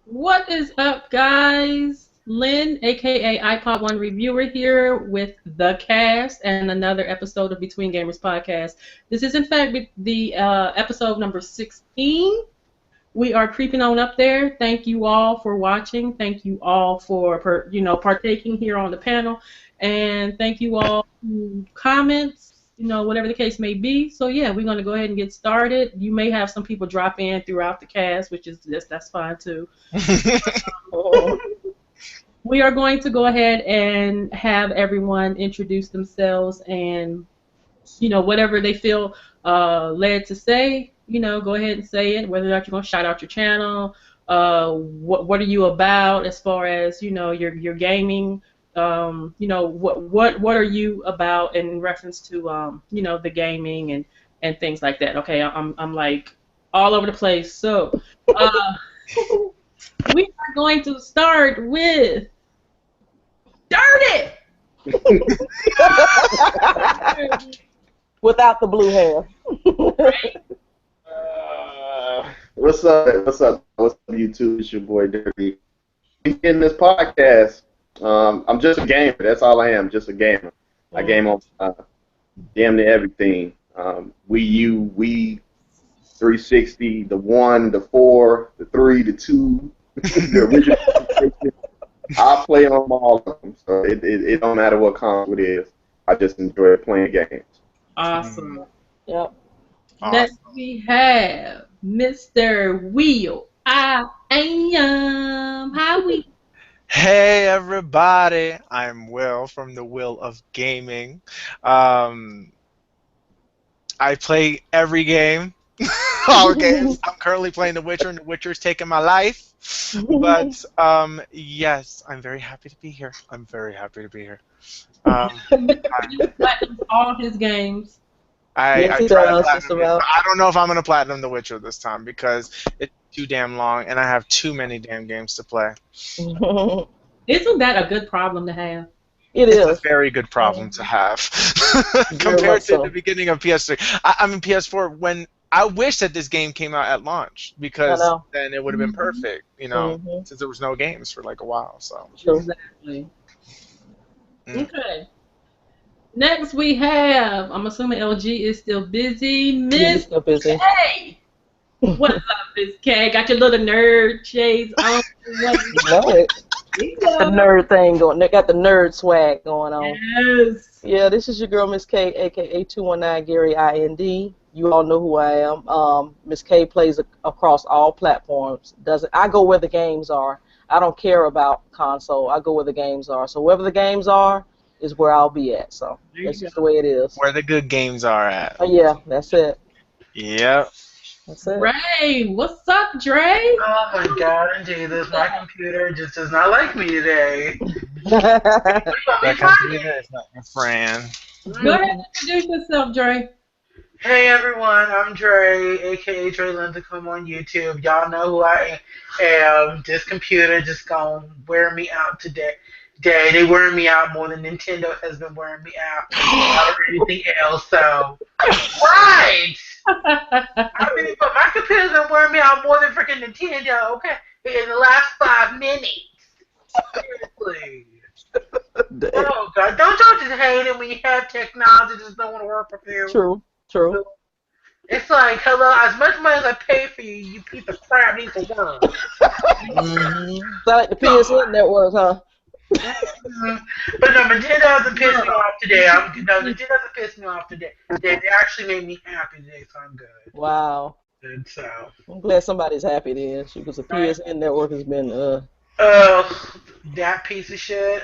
What is up, guys? Lynn, aka iPod One Reviewer, here with the cast and another episode of Between Gamers podcast. This is, in fact, the episode number 16. We are creeping on up there. Thank you all for watching. Thank you all for partaking here on the panel, and thank you all who comments. Whatever the case may be. So yeah, we're gonna go ahead and get started. You may have some people drop in throughout the cast, which is that's fine too. We are going to go ahead and have everyone introduce themselves and whatever they feel led to say, go ahead and say it. Whether or not you're going to shout out your channel, what are you about as far as your gaming, what are you about in reference to the gaming and things like that. Okay, I'm like all over the place. So we are going to start with Dirty. Without the blue hair. What's up? What's up, YouTube? It's your boy Dirty. In this podcast, I'm just a gamer. That's all I am, just a gamer. I game on damn near everything. Wii U, Wii 360, the 1, the 4, the 3, the 2, the original. I play on all of them, so it don't matter what console it is. I just enjoy playing games. Awesome. Yep. Next we have Mr. Wheel. I am. How we? Hey everybody, I'm Will from the Will of Gaming. I play every game, all games. I'm currently playing The Witcher, and The Witcher's taking my life. But yes, I'm very happy to be here. I'm very happy to be here. All his games. I don't know if I'm gonna platinum The Witcher this time because it's too damn long, and I have too many damn games to play. Isn't that a good problem to have? It's a very good problem to have compared to the beginning of PS3. I mean PS4. When I wish that this game came out at launch because then it would have been perfect. Since there was no games for like a while. So exactly. Okay. Next we have, I'm assuming LG is still busy. Miss K. What's up, Miss K? Got your little nerd shades on. The nerd thing going. They got the nerd swag going on. Yes. Yeah, this is your girl, Miss K, aka 219 Gary IND. You all know who I am. Miss K plays across all platforms. I go where the games are. I don't care about console. I go where the games are. So wherever the games are is where I'll be at. So that's just the way it is. Where the good games are at. Oh yeah, that's it. Yep. That's it. Dre, what's up, Dre? Oh my God, Jesus, my computer just does not like me today. That computer is not your friend. Go ahead and introduce yourself, Dre. Hey everyone, I'm Dre, aka Dre Lincecum on YouTube. Y'all know who I am. This computer just gonna wear me out today. They wearing me out more than Nintendo has been wearing me out or anything else. So, right. I mean, but my computer's been wearing me out more than freaking Nintendo, okay, in the last 5 minutes. Seriously. Oh, God. Don't y'all just hate it when you have technology that just don't want to work for you? True. It's like, hello, as much money as I pay for you, you piece of crap needs to work. Sound like the PSN network, huh? But no, Nintendo hasn't pissed me off today. Nintendo hasn't pissed me off today. They actually made me happy today, so I'm good. Wow. And so I'm glad somebody's happy then, because the PSN network has been that piece of shit.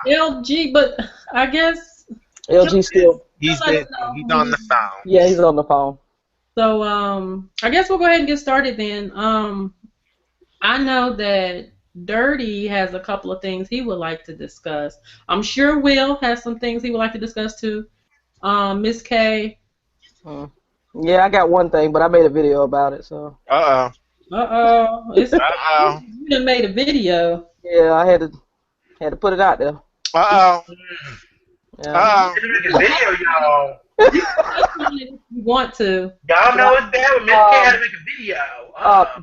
LG, but I guess LG still. He's on the phone. Yeah, he's on the phone. So I guess we'll go ahead and get started then. I know that Dirty has a couple of things he would like to discuss. I'm sure Will has some things he would like to discuss too. Miss K. Yeah, I got one thing, but I made a video about it, so. Uh-oh. You done made a video. Yeah, I had to put it out there. Uh-oh. Yeah. Video, y'all. You can touch on it if you want to. Y'all know it's bad when Miss K had to make a video.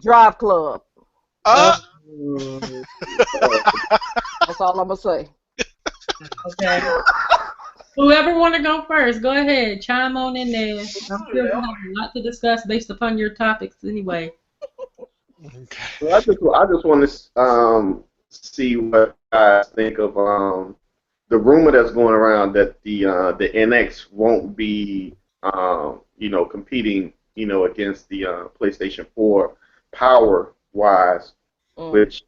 Drive Club. Uh, That's all I'm gonna say. Okay. Whoever want to go first, go ahead. Chime on in there. I'm sure we have a lot to discuss based upon your topics anyway. okay. Well, I just want to see what you guys think of the rumor that's going around that the NX won't be competing against the PlayStation 4 power wise, which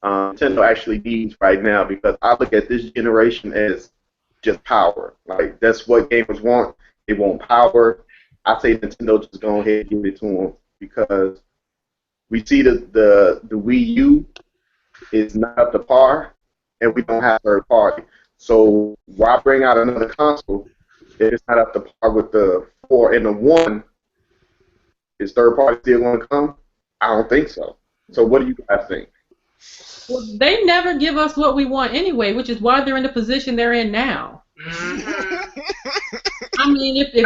Nintendo actually needs right now, because I look at this generation as just power. Like, that's what gamers want. They want power. I say Nintendo just go ahead and give it to them, because we see the Wii U is not up to par, and we don't have third party. So why bring out another console if it's not up to par with the 4 and the 1? Is third party still going to come? I don't think so. So what do you guys think? Well, they never give us what we want anyway, which is why they're in the position they're in now. I mean, if you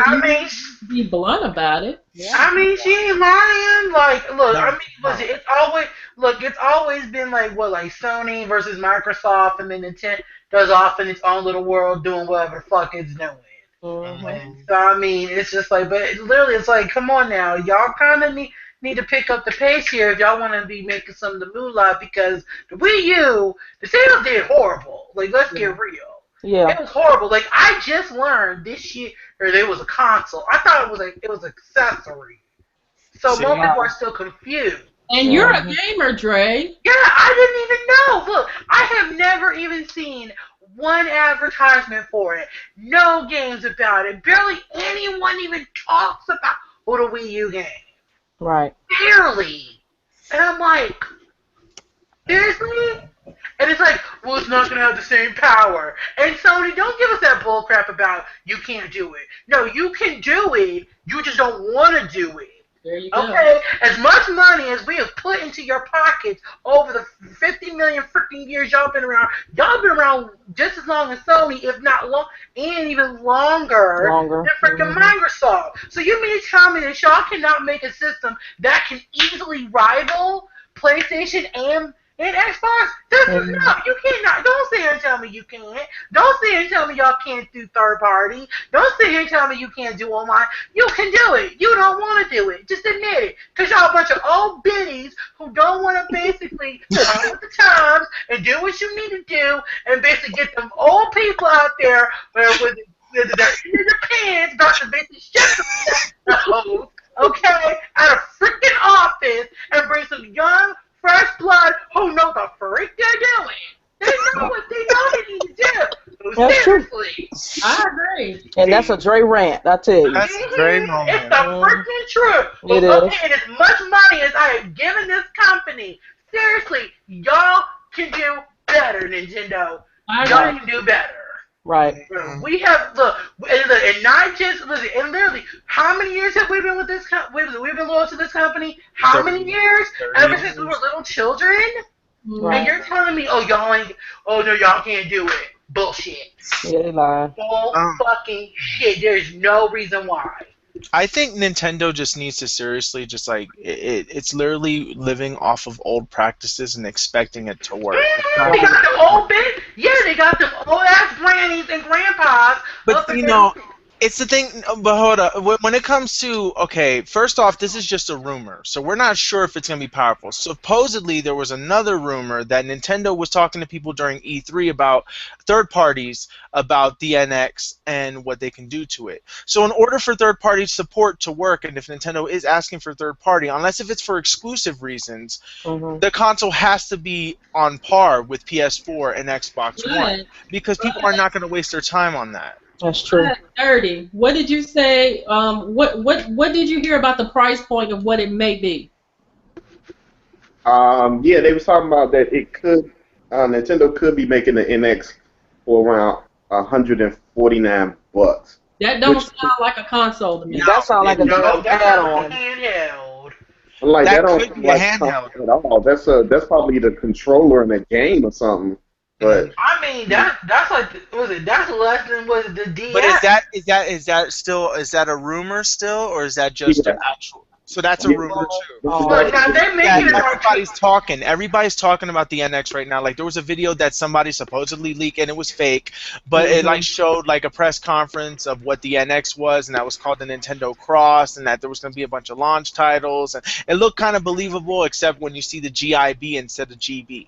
be blunt about it. Yeah. I mean, she ain't lying. Like, look, I mean, listen, it's always been like Sony versus Microsoft, and then Nintendo does off in its own little world doing whatever the fuck it's doing. And so I mean, it's just like, but literally, it's like, come on now, y'all kind of need to pick up the pace here if y'all want to be making some of the moolah, because the Wii U, the sales did horrible. Like, let's get real. Yeah. It was horrible. Like, I just learned this year there was a console. I thought it was an accessory. So most people are still confused. And you're a gamer, Dre. Yeah, I didn't even know. Look, I have never even seen one advertisement for it. No games about it. Barely anyone even talks about the Wii U game. Right. Barely. And I'm like, seriously? And it's like, well, it's not going to have the same power. And Sony, don't give us that bullcrap about you can't do it. No, you can do it. You just don't want to do it. There you go. Okay? As much money as we have put into your pockets over the 50 million freaking years y'all been around just as long as Sony, if not long, and even longer than freaking Microsoft. So you mean to tell me that y'all cannot make a system that can easily rival PlayStation and Xbox? No, you cannot. Don't sit here and tell me you can't. Don't sit here and tell me y'all can't do third party. Don't sit here and tell me you can't do online. You can do it. You don't want to do it. Just admit it. Because y'all a bunch of old biddies who don't want to basically come with the times and do what you need to do, and basically get them old people out there with their pants about to basically shut the hose, okay, out of freaking office, and bring some young, fresh blood who know the freak they're doing. They know what they need to do. So seriously. I agree. And that's a Dre rant, I tell you. That's a Dre moment. It's the freaking truth. But look at as much money as I have given this company. Seriously, y'all can do better, Nintendo. Y'all can do better. Right. We have and not just listen. And literally, how many years have we been with this? We've been loyal to this company. How many years? Ever since we were little children. Right. And you're telling me, y'all can't do it. Bullshit. Yeah, they lie. Bull fucking shit. There's no reason why. I think Nintendo just needs to seriously just like it's literally living off of old practices and expecting it to work. They got the old bit. Yeah, they got them old ass grannies and grandpas. But you know, it's the thing. But hold up. When it comes to first off, this is just a rumor, so we're not sure if it's gonna be powerful. Supposedly, there was another rumor that Nintendo was talking to people during E3 about third parties about the NX and what they can do to it. So in order for third-party support to work, and if Nintendo is asking for third-party, unless if it's for exclusive reasons, the console has to be on par with PS4 and Xbox One, because people are not going to waste their time on that. That's true. Dirty. What did you say? What did you hear about the price point of what it may be? Yeah, they was talking about that it could Nintendo could be making the NX for around $149. That don't sound like a console to me. That sounds like a add-on. Handheld. Like that don't could be a handheld at all. That's probably the controller in a game or something. But I mean, that's like, was it? That's less than was the DX. But is that a rumor still, or is that just an yeah, actual? So that's a yeah. rumor too. Look, now they're Yeah, making an arcade. everybody's talking. Everybody's talking about the NX right now. Like there was a video that somebody supposedly leaked and it was fake, but it like showed like a press conference of what the NX was, and that was called the Nintendo Cross, and that there was going to be a bunch of launch titles, and it looked kind of believable, except when you see the GIB instead of GB.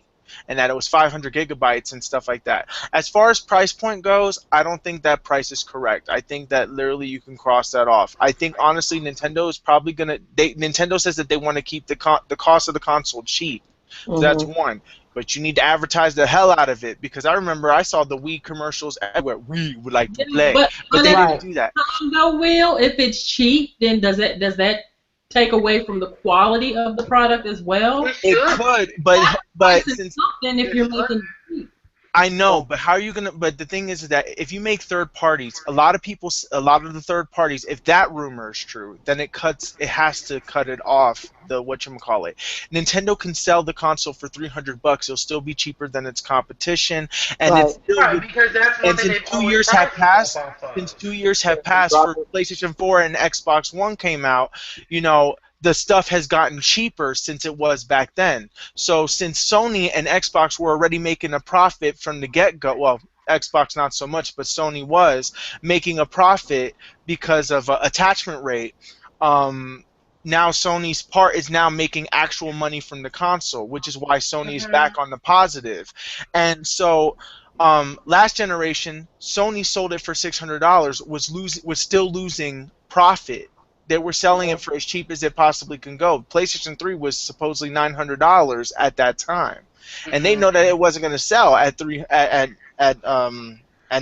And that it was 500 gigabytes and stuff like that. As far as price point goes, I don't think that price is correct. I think that literally you can cross that off. I think honestly, Nintendo is probably gonna. Nintendo says that they want to keep the cost of the console cheap. So that's one. But you need to advertise the hell out of it, because I remember I saw the Wii commercials everywhere. We would like to play, but they didn't do that. No, Will, if it's cheap, then does that take away from the quality of the product as well? It could, but since something if you're making cheap. I know, but how are you gonna? But the thing is that if you make third parties, a lot of the third parties, if that rumor is true, then it has to cut it off. The whatchamacallit. Nintendo can sell the console for $300. It'll still be cheaper than its competition, and it's still because that's one thing since 2 years have passed. Since 2 years have passed for PlayStation 4 and Xbox One came out, the stuff has gotten cheaper since it was back then. So since Sony and Xbox were already making a profit from the get-go, well, Xbox not so much, but Sony was making a profit because of attachment rate. Now Sony's part is now making actual money from the console, which is why Sony is back on the positive. And so last generation, Sony sold it for $600, was still losing profit. They were selling it for as cheap as it possibly can go. PlayStation 3 was supposedly $900 at that time, and they know that it wasn't going to sell at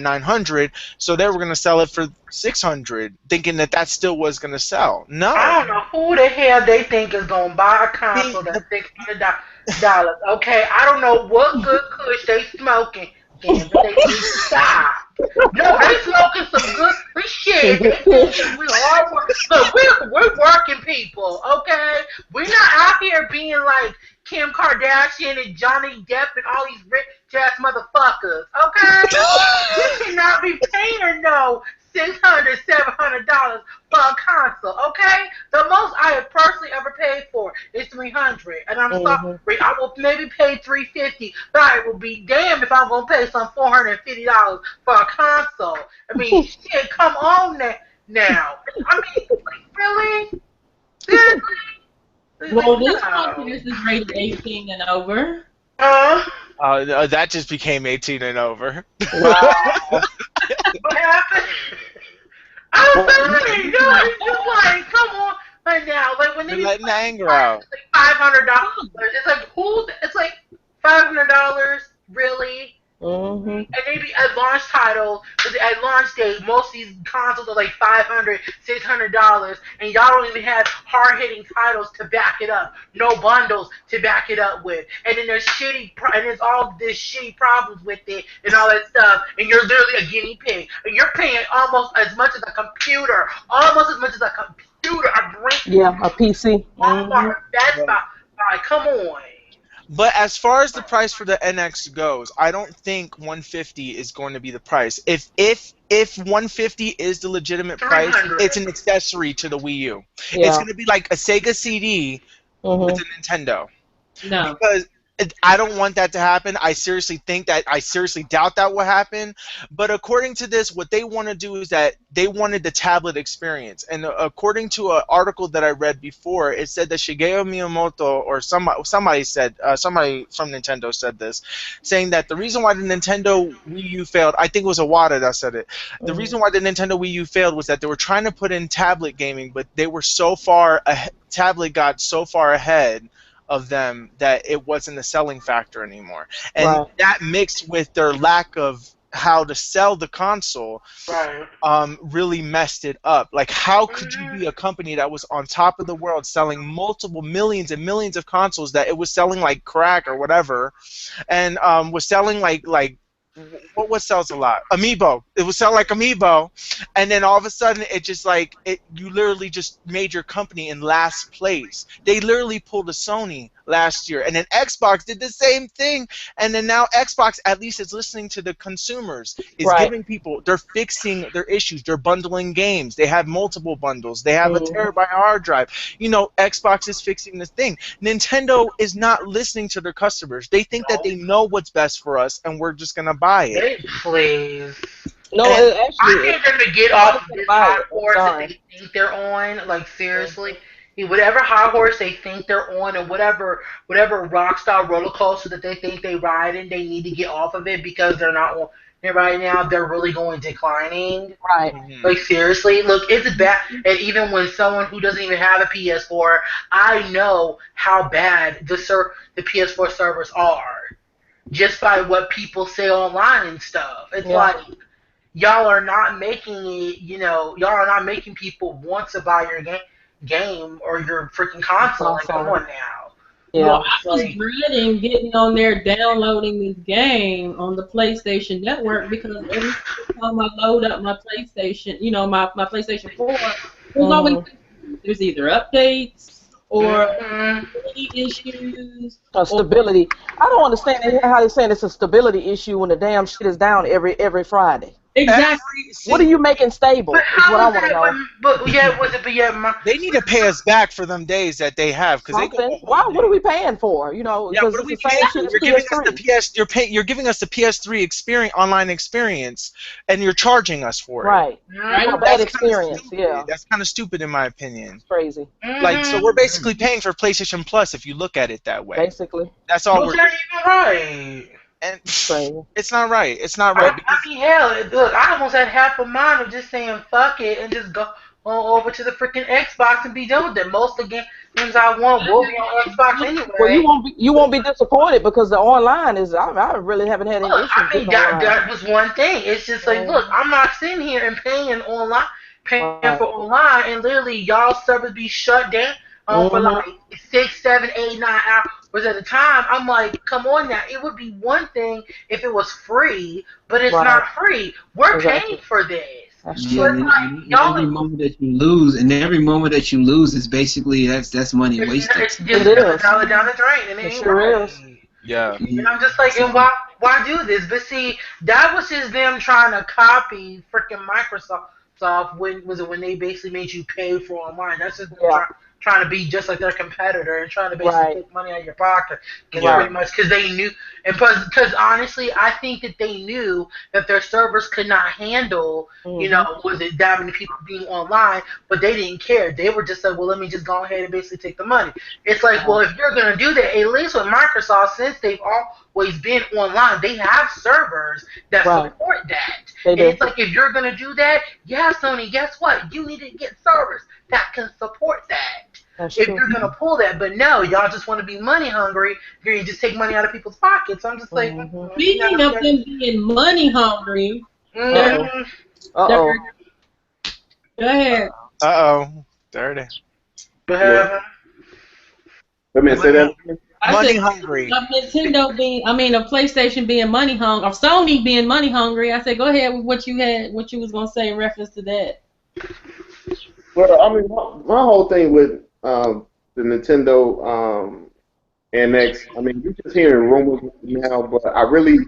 900, so they were going to sell it for 600, thinking that still was going to sell. No, I don't know who the hell they think is going to buy a console that's $600. Okay, I don't know what good kush they smoking. Damn, but they need to stop. No, they smoking some good shit. They thinking we hard work. Look, we're working people, okay? We're not out here being like Kim Kardashian and Johnny Depp and all these rich ass motherfuckers, okay? We cannot be paying no $600, $700 for a console, okay? The most I have personally ever paid for is $300, and I'm sorry, I will maybe pay $350, but I will be damned if I'm gonna pay some $450 for a console. I mean, shit, come on now. I mean, really? Seriously? Well, this podcast is rated 18 and over. That just became 18 and over. Wow. What happened? I'm sorry, it's just like, come on, like now, like when they letting the anger out. It's like $500. It's like it's like $500, really? And maybe at launch title, at launch date, most of these consoles are like $500, $600, and y'all don't even have hard-hitting titles to back it up. No bundles to back it up with, and then there's all this shitty problems with it and all that stuff. And you're literally a guinea pig, and you're paying almost as much as a computer, a PC. That's come on. But as far as the price for the NX goes, I don't think 150 is going to be the price. If 150 is the legitimate price, it's an accessory to the Wii U. Yeah. It's going to be like a Sega CD with a Nintendo. No. Because I don't want that to happen. I seriously doubt that will happen. But according to this, what they want to do is that they wanted the tablet experience. And according to an article that I read before, it said that Shigeru Miyamoto or somebody from Nintendo said this, saying that the reason why the Nintendo Wii U failed, I think it was Iwata that said it. The reason why the Nintendo Wii U failed was that they were trying to put in tablet gaming, but they were tablet got so far ahead of them that it wasn't a selling factor anymore, and that mixed with their lack of how to sell the console really messed it up. Like, how could you be a company that was on top of the world selling multiple millions and millions of consoles that it was selling like crack or whatever, and was selling like what sells a lot? Amiibo. It would sell like Amiibo, and then all of a sudden it just you literally just made your company in last place. They literally pulled a Sony last year, and then Xbox did the same thing, and then now Xbox at least is listening to the consumers, is giving people, they're fixing their issues, they're bundling games, they have multiple bundles, they have a terabyte hard drive. You know, Xbox is fixing this thing. Nintendo is not listening to their customers. They think that they know what's best for us, and we're just gonna buy it. Please. No, I need them to get off of this high horse that sorry. they think they're on. Like seriously, whatever high horse they think they're on, and whatever rock star roller coaster that they think they ride in, they need to get off of it because they're not on it right now. They're really going declining. Right. Like seriously, look, it's bad. And even when someone who doesn't even have a PS4, I know how bad the PS4 servers are just by what people say online and stuff. It's like y'all are not making it, y'all are not making people want to buy your game or your freaking console. Like, come on now. Yeah. Well, I was dreading getting on there downloading this game on the PlayStation Network because every time I load up my PlayStation, my PlayStation 4, there's always there's either updates or issues. Stability. I don't understand how they're saying it's a stability issue when the damn shit is down every Friday. Exactly. What are you making stable? But is what I want to know. They need to pay us back for them days that they have because they go. Why? What are we paying for? What are we paying for? You're giving us the You're giving us the PS3 experience, online experience, and you're charging us for it. Right. That experience. That's kind of stupid in my opinion. It's crazy. Like, so we're basically paying for PlayStation Plus if you look at it that way. Basically. That's all we're. Not even right. And it's not right. It's not right. I mean, hell, look, I almost had half a mind of just saying fuck it and just go over to the freaking Xbox and be done with it. Most of the games I want will be on Xbox anyway. Well, you won't be disappointed because the online is. I really haven't had any issues. I mean, that was one thing. It's just like, look, I'm not sitting here and paying for online, and literally y'all servers be shut down for like 6, 7, 8, 9 hours at a time. I'm like, come on now. It would be one thing if it was free, but it's not free. We're paying for this. Every moment that you lose, is basically that's money wasted. It's just a dollar down the drain, and it sure is. Yeah. And I'm just like, and why do this? But see, that was just them trying to copy freaking Microsoft. When they basically made you pay for online. That's just trying to be just like their competitor and trying to basically take money out of your pocket. Pretty much because they knew, and because honestly, I think that they knew that their servers could not handle, was it that many people being online, but they didn't care. They were just like, well, let me just go ahead and basically take the money. It's like, well, if you're gonna do that, at least with Microsoft, since they've always been online, they have servers that support that. And it's like, if you're gonna do that, Sony, guess what? You need to get servers that can support that. If you're gonna pull that, but no, y'all just want to be money hungry. You just take money out of people's pockets. I'm just like, speaking of them being money hungry. Uh-oh. Go ahead. There it is. What happened? Let me say that. Money hungry. Of PlayStation being money hungry, or Sony being money hungry. I said, go ahead with what you was gonna say in reference to that. Well, I mean, my whole thing with the Nintendo NX. I mean, you're just hearing rumors now, but I really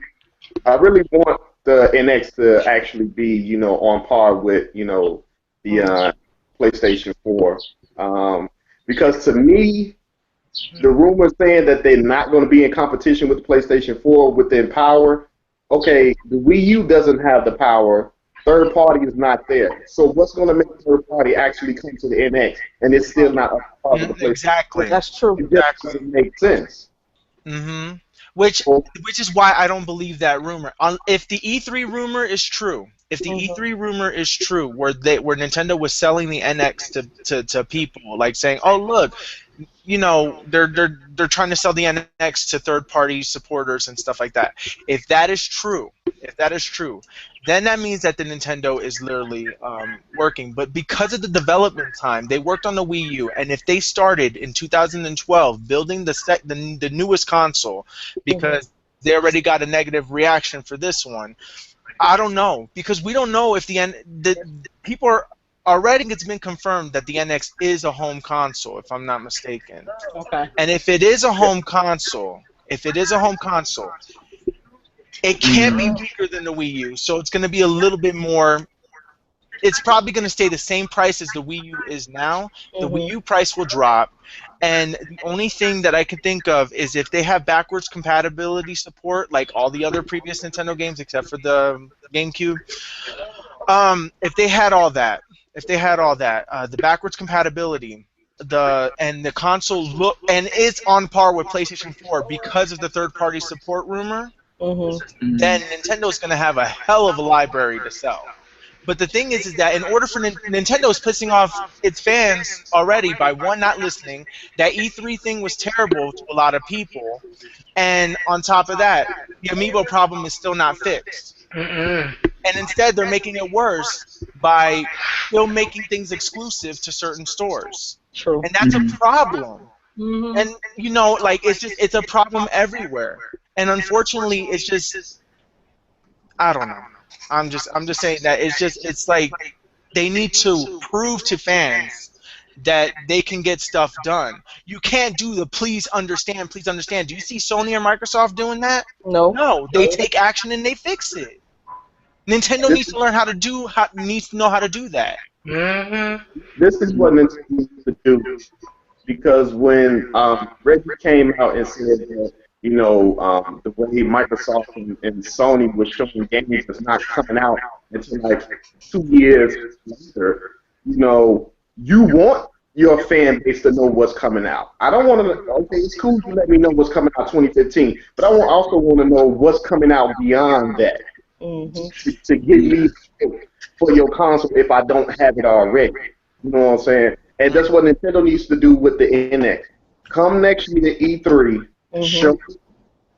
want the NX to actually be, on par with, the PlayStation 4, because to me, the rumors saying that they're not going to be in competition with the PlayStation 4 within power. Okay, the Wii U doesn't have the power. Third party is not there. So what's going to make third party actually come to the NX and it's still not a part of the PlayStation? Exactly. That's true. It just doesn't make sense. Which is why I don't believe that rumor. If the E3 rumor is true, where Nintendo was selling the NX to people, like saying, oh look, they're trying to sell the NX to third-party supporters and stuff like that. If that is true, then that means that the Nintendo is literally working. But because of the development time, they worked on the Wii U, and if they started in 2012 building the newest console, because they already got a negative reaction for this one, I don't know, because we don't know if the people already it's been confirmed that the NX is a home console, if I'm not mistaken. Okay. And if it is a home console, it can't be weaker than the Wii U. So it's going to be a little bit more. It's probably going to stay the same price as the Wii U is now. The Wii U price will drop. And the only thing that I can think of is if they have backwards compatibility support, like all the other previous Nintendo games except for the GameCube. If they had all that, the backwards compatibility, the console look and it's on par with PlayStation 4 because of the third-party support rumor, then Nintendo's going to have a hell of a library to sell. But the thing is that in order for Nintendo is pissing off its fans already by one, not listening. That E3 thing was terrible to a lot of people, and on top of that, the Amiibo problem is still not fixed. And instead, they're making it worse by still making things exclusive to certain stores. True. And that's a problem. And you know, like it's a problem everywhere. And unfortunately, it's just I don't know. I'm just saying that it's like they need to prove to fans that they can get stuff done. You can't do the please understand. Do you see Sony or Microsoft doing that? No. No, they take action and they fix it. Nintendo needs to learn needs to know how to do that. This is what Nintendo needs to do, because when Reggie came out and said that, you know, the way Microsoft and Sony was showing games that's not coming out until like 2 years later, you know, you want your fan base to know what's coming out. I don't want to. Okay, it's cool to let me know what's coming out 2015, but I also want to know what's coming out beyond that. To get me for your console if I don't have it already. You know what I'm saying? And that's what Nintendo needs to do with the NX. Come next year to E3, show,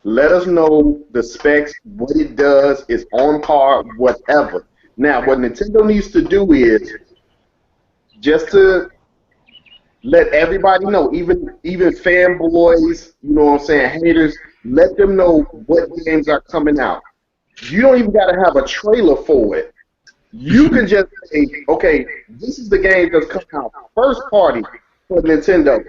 let us know the specs, what it does, is on par, whatever. Now, what Nintendo needs to do is just to let everybody know, even fanboys, you know what I'm saying, haters, let them know what games are coming out. You don't even got to have a trailer for it. You can just say, okay, this is the game that's coming out. First party for Nintendo.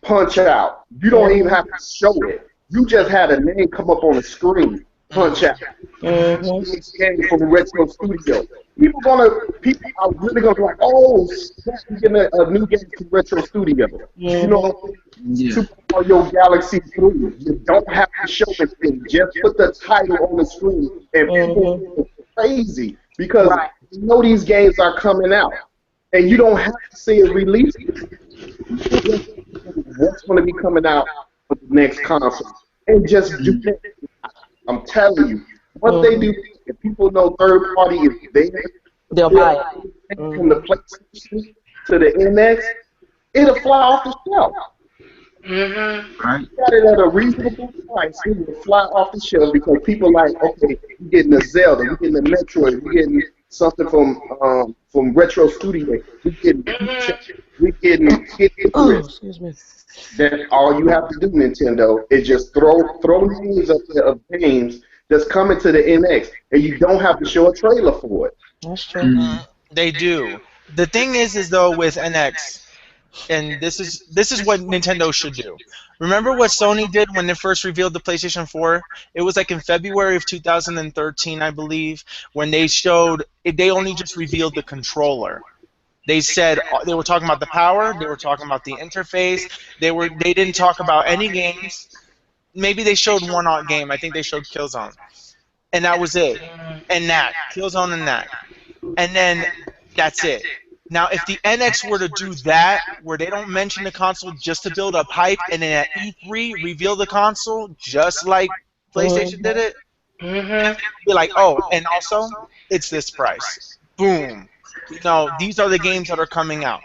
Punch out. You don't even have to show it. You just had a name come up on the screen. Punch out. This game from Retro Studio. People are really gonna be like, oh, we're getting a new game from Retro Studio. You know, Super Mario Galaxy 3. You don't have to show anything. Just put the title on the screen, and people go crazy because you know these games are coming out, and you don't have to see it released. What's going to be coming out for the next console, and just do that. I'm telling you, what they do, if people know third party is there, they'll buy it. From the PlayStation to the NX, it'll fly off the shelf. Right. You got it at a reasonable price, it will fly off the shelf because people like, okay, we're getting a Zelda, we're getting a Metroid, we're getting something from Retro Studio, we're getting excuse me. Then all you have to do, Nintendo, is just throw names up there of games that's coming to the NX, and you don't have to show a trailer for it. That's true. They do. The thing is though with NX, and this is what Nintendo should do. Remember what Sony did when they first revealed the PlayStation 4? It was like in February of 2013, I believe, when they only just revealed the controller. They said they were talking about the power, they were talking about the interface, they didn't talk about any games. Maybe they showed one game. I think they showed Killzone. And that was it. And that. Killzone and that. And then that's it. Now, if the NX were to do that, where they don't mention the console just to build up hype, and then at E3 reveal the console just like PlayStation did it, be like, oh, and also, it's this price. Boom. You know, these are the games that are coming out.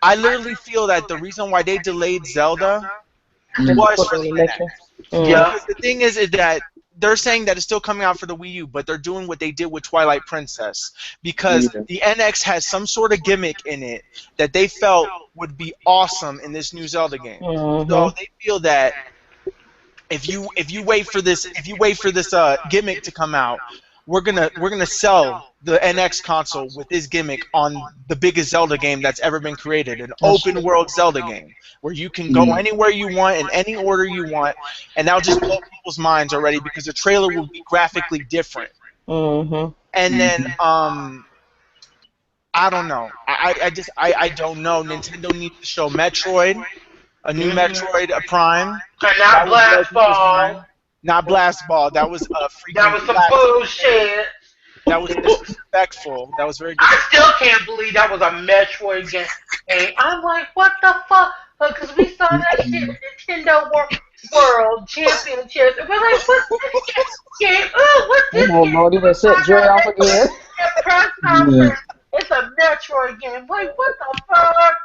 I literally feel that the reason why they delayed Zelda was for the NX. Because the thing is that they're saying that it's still coming out for the Wii U, but they're doing what they did with Twilight Princess because the NX has some sort of gimmick in it that they felt would be awesome in this new Zelda game. So they feel that if you wait for this gimmick to come out, we're gonna sell the NX console with this gimmick on the biggest Zelda game that's ever been created, an open world Zelda game where you can go anywhere you want in any order you want, and that'll just blow people's minds already because the trailer will be graphically different. Mm-hmm. And then I don't know. I don't know. Nintendo needs to show Metroid, a new Metroid Prime. And not Blast Ball. Not Blast Ball. That was freaking. That was some bullshit. That was disrespectful. That was very I still can't believe that was a Metroid game. And I'm like, what the fuck? Because we saw that shit at Nintendo World Championships. And we're like, what's this game? Oh, what's this game? Oh, Lord, even set Dre off again. Press conference. It's a Metroid game. Like, what the fuck?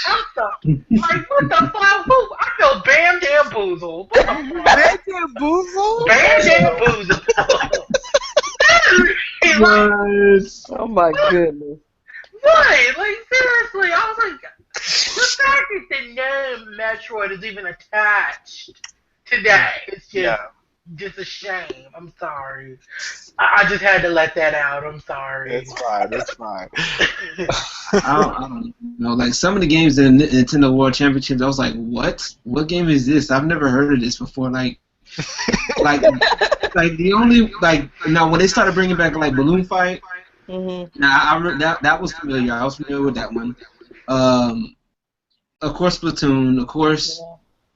What the fuck? I feel bamboozled. What the fuck? Bamboozled? Bamboozled. Oh my goodness. Right, like seriously, I was like, the fact that the name Metroid is even attached to that is just a shame. I'm sorry. I just had to let that out. I'm sorry. It's fine. It's fine. I don't know. Like some of the games in Nintendo World Championships, I was like, "What? What game is this? I've never heard of this before." Like the only now when they started bringing back like Balloon Fight, now that was familiar. I was familiar with that one. Of course, Splatoon. Of course,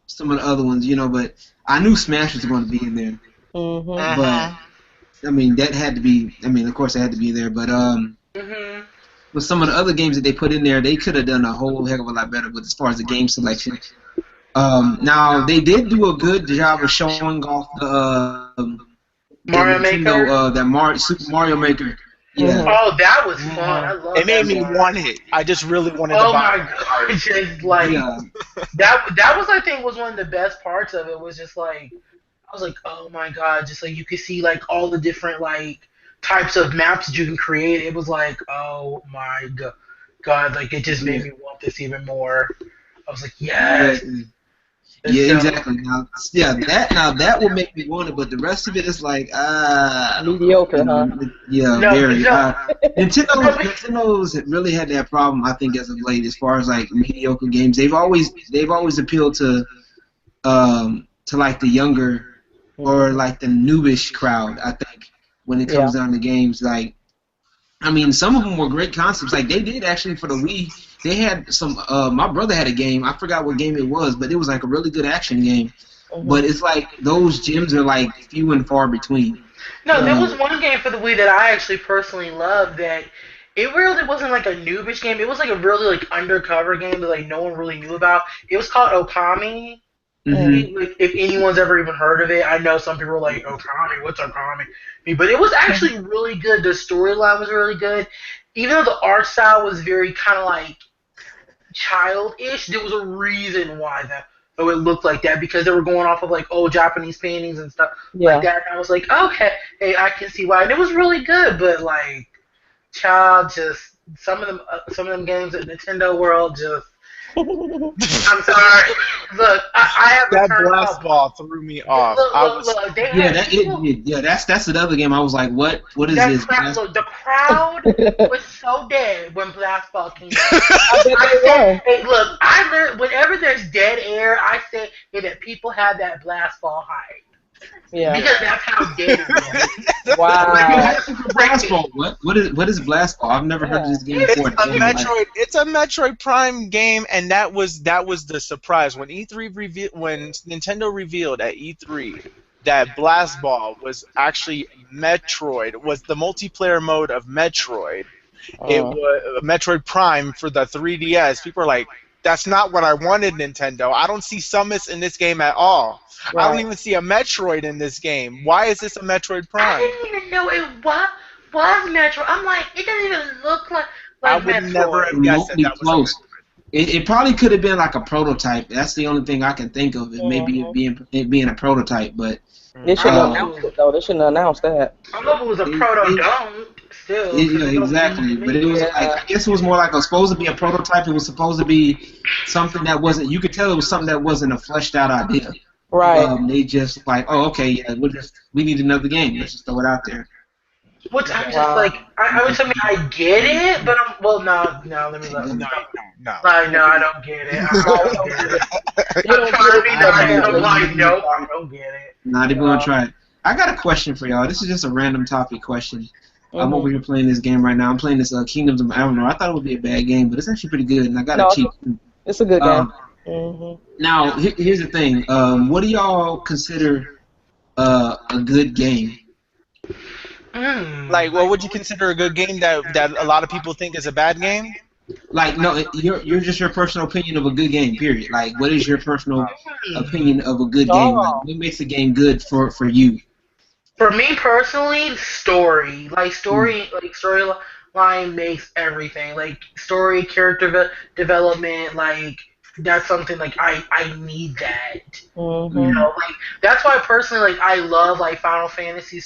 some of the other ones, but I knew Smash was going to be in there. But I mean, that had to be. I mean, of course, it had to be there. But with some of the other games that they put in there, they could have done a whole heck of a lot better with as far as the game selection. Now they did do a good job of showing off the Mario Maker. That Super Mario Maker. Yeah. Oh, that was fun. I love it. It made me want it. I just really wanted to buy it. Oh my god! Just like that was I think was one of the best parts of it. Was just like I was like, oh my god! Just like you could see like all the different like types of maps that you can create. It was like, oh my god! Like it just made me want this even more. I was like, yes. Yeah, exactly. Now that will make me want it, but the rest of it is like mediocre, huh? Yeah, very. Nintendo's really had that problem, I think, as of late, as far as like mediocre games. They've always appealed to like the younger or like the noobish crowd. I think when it comes down to games, like I mean, some of them were great concepts. Like they did actually for the Wii. They had some. My brother had a game. I forgot what game it was, but it was like a really good action game. But it's like those gems are like few and far between. No, there was one game for the Wii that I actually personally loved. That it really wasn't like a noobish game. It was like a really like undercover game that like no one really knew about. It was called Okami. If anyone's ever even heard of it, I know some people are like, Okami, what's Okami? But it was actually really good. The storyline was really good. Even though the art style was very kind of like childish, there was a reason why it looked like that, because they were going off of like old Japanese paintings and stuff like that. And I was like, okay, hey, I can see why. And it was really good, but like, just some of them games at Nintendo World just. I'm sorry. Look, I have that Blast Ball threw me off. That's another game. I was like, what is this? Look, the crowd was so dead when Blast Ball came out. Hey, look, whenever there's dead air, I say that people have that Blast Ball hype. Yeah. Because that's how dead it was. Wow. Blast Ball. What is Blast Ball? I've never heard of this game before. It's a Metroid Prime game, and that was the surprise when Nintendo revealed at E3 that Blast Ball was actually Metroid, was the multiplayer mode of Metroid. It was Metroid Prime for the 3DS. People are like, that's not what I wanted, Nintendo. I don't see Samus in this game at all. Right. I don't even see a Metroid in this game. Why is this a Metroid Prime? I didn't even know it was Metroid. I'm like, it doesn't even look like I would Metroid. Never have guessed that was it probably could have been like a prototype. That's the only thing I can think of. Maybe it being a prototype, but they shouldn't have announced it though. They shouldn't have announced that. I know it was a proto-dome. Still, exactly. But it was like, I guess it was more like it was supposed to be a prototype. It was supposed to be something that wasn't. You could tell it was something that wasn't a fleshed out idea. Right. They just like, oh, okay, yeah, we need another game. Let's just throw it out there. Which I'm just like, I would tell me I get it, but no, let me let No, me no, stop. no. Like, no, I don't get it. I No, don't they don't get get it. it. They I'm don't get trying to it be because I nice, mean, and I'm they, like, nope, I don't get it. not even gonna try it. I got a question for y'all. This is just a random topic question. I'm over here playing this game right now. I'm playing this Kingdoms of Amalur. I thought it would be a bad game, but it's actually pretty good, and I got it no, cheap. it's a good game. Now, here's the thing. What do y'all consider a good game? Like, what would you consider a good game that a lot of people think is a bad game? Like, no, you're just your personal opinion of a good game. Period. Like, what is your personal opinion of a good game? Like, Oh. what makes a game good for you? For me personally, story, like storyline makes everything. Like story, character development, like that's something like I need that. You know, like that's why personally, like I love like Final Fantasy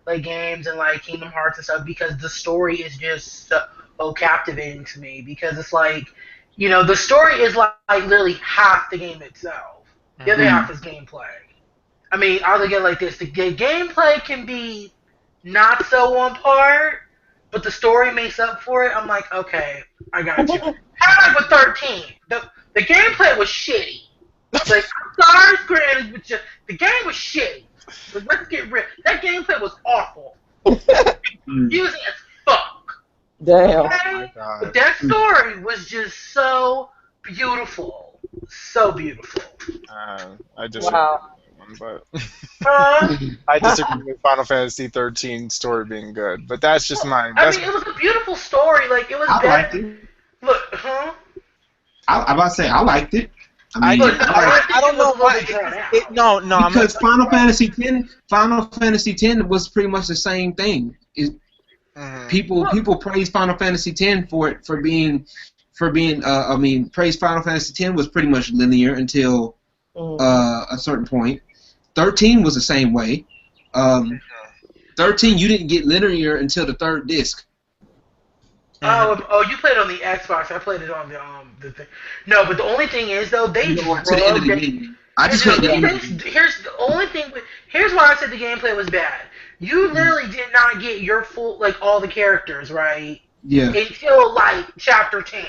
like games and like Kingdom Hearts and stuff because the story is just so captivating to me because it's like, the story is like literally half the game itself. The other half is gameplay. I mean, I'll look at it like this: the gameplay can be not so on par, but the story makes up for it. I'm like, okay, I got you. Kind of like with 13, the gameplay was shitty. Like, I'm sorry, Square Enix, but the game was shitty. But let's get real. That gameplay was awful. Confusing as fuck. Damn. Okay? Oh my God. But that story was just so beautiful. So beautiful. I disagree Wow. with that one, but Huh? I disagree with Final Fantasy 13 story being good. But that's just mine. I mean, it was a beautiful story. Like, it was I liked better. it. Look, huh? I'm about to say I liked it. I, mean, Look, no, I think don't it was know a little why. bit drawn out. No, I'm because not. Final Fantasy X was pretty much the same thing. People praise Final Fantasy X for being I mean, praise Final Fantasy X was pretty much linear until a certain point. 13 was the same way. 13 you didn't get linear until the third disc. Oh, you played on the Xbox. I played it on the thing. No, but the only thing is though, they To the end of the game. I just played the end of the game. Here's the only thing. Here's why I said the gameplay was bad. You literally did not get your full like all the characters right Yeah. until like chapter 10.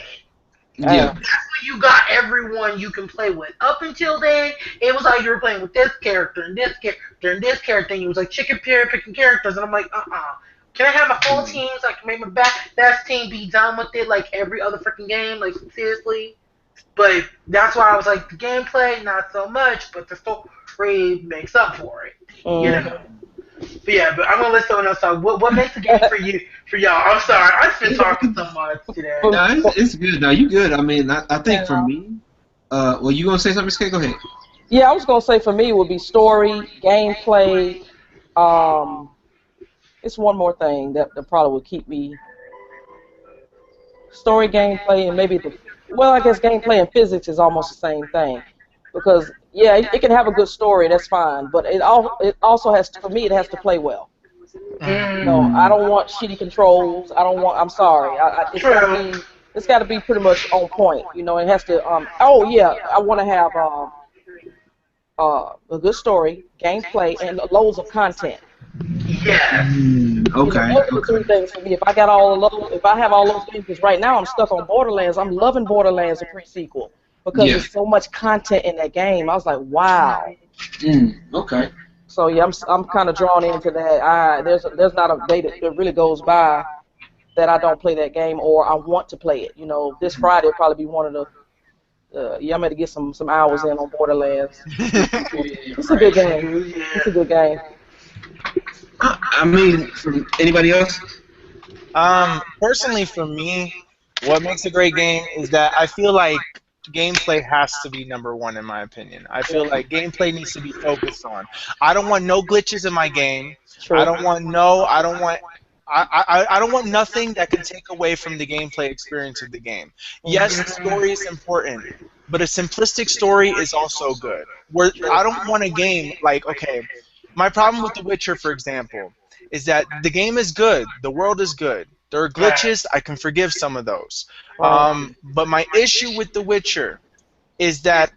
Yeah. That's when you got everyone you can play with. Up until then, it was like you were playing with this character and this character and this character, and you was like chicken pear picking characters, and I'm like, Can I have my full teams? I can make my best team be done with it like every other freaking game? Like, seriously? But that's why I was like, the gameplay, not so much, but the story makes up for it. You know? But yeah, but I'm going to let someone else talk. What makes the game for y'all? I'm sorry. I've been talking so much today. No, it's good. No, you good. I mean, I think for me, well, you going to say something, Skate? Go ahead. Yeah, I was gonna say for me it would be story, gameplay. It's one more thing that probably would keep me. Story, gameplay, and maybe I guess gameplay and physics is almost the same thing, because yeah, it can have a good story, that's fine, but it also has to, for me, it has to play well. I don't want shitty controls. I'm sorry. It's got to be pretty much on point. It has to. Oh yeah, I want to have a good story, gameplay, and loads of content. Yes. Okay. Those are the three things for me. If I have all those things, because right now I'm stuck on Borderlands. I'm loving Borderlands, the pre-sequel, because there's so much content in that game. I was like, wow. Okay. So yeah, I'm kind of drawn into that. There's not a day that really goes by that I don't play that game or I want to play it. This Friday will probably be one of the. I'm going to get some hours in on Borderlands. It's a good game. It's a good game. I mean, for anybody else? Personally, for me, what makes a great game is that I feel like gameplay has to be number one in my opinion. I feel like gameplay needs to be focused on. I don't want no glitches in my game. True. I don't want nothing that can take away from the gameplay experience of the game. Yes, the story is important, but a simplistic story is also good. I don't want a game like, okay, my problem with The Witcher, for example, is that the game is good, the world is good. There are glitches, I can forgive some of those. But my issue with The Witcher is that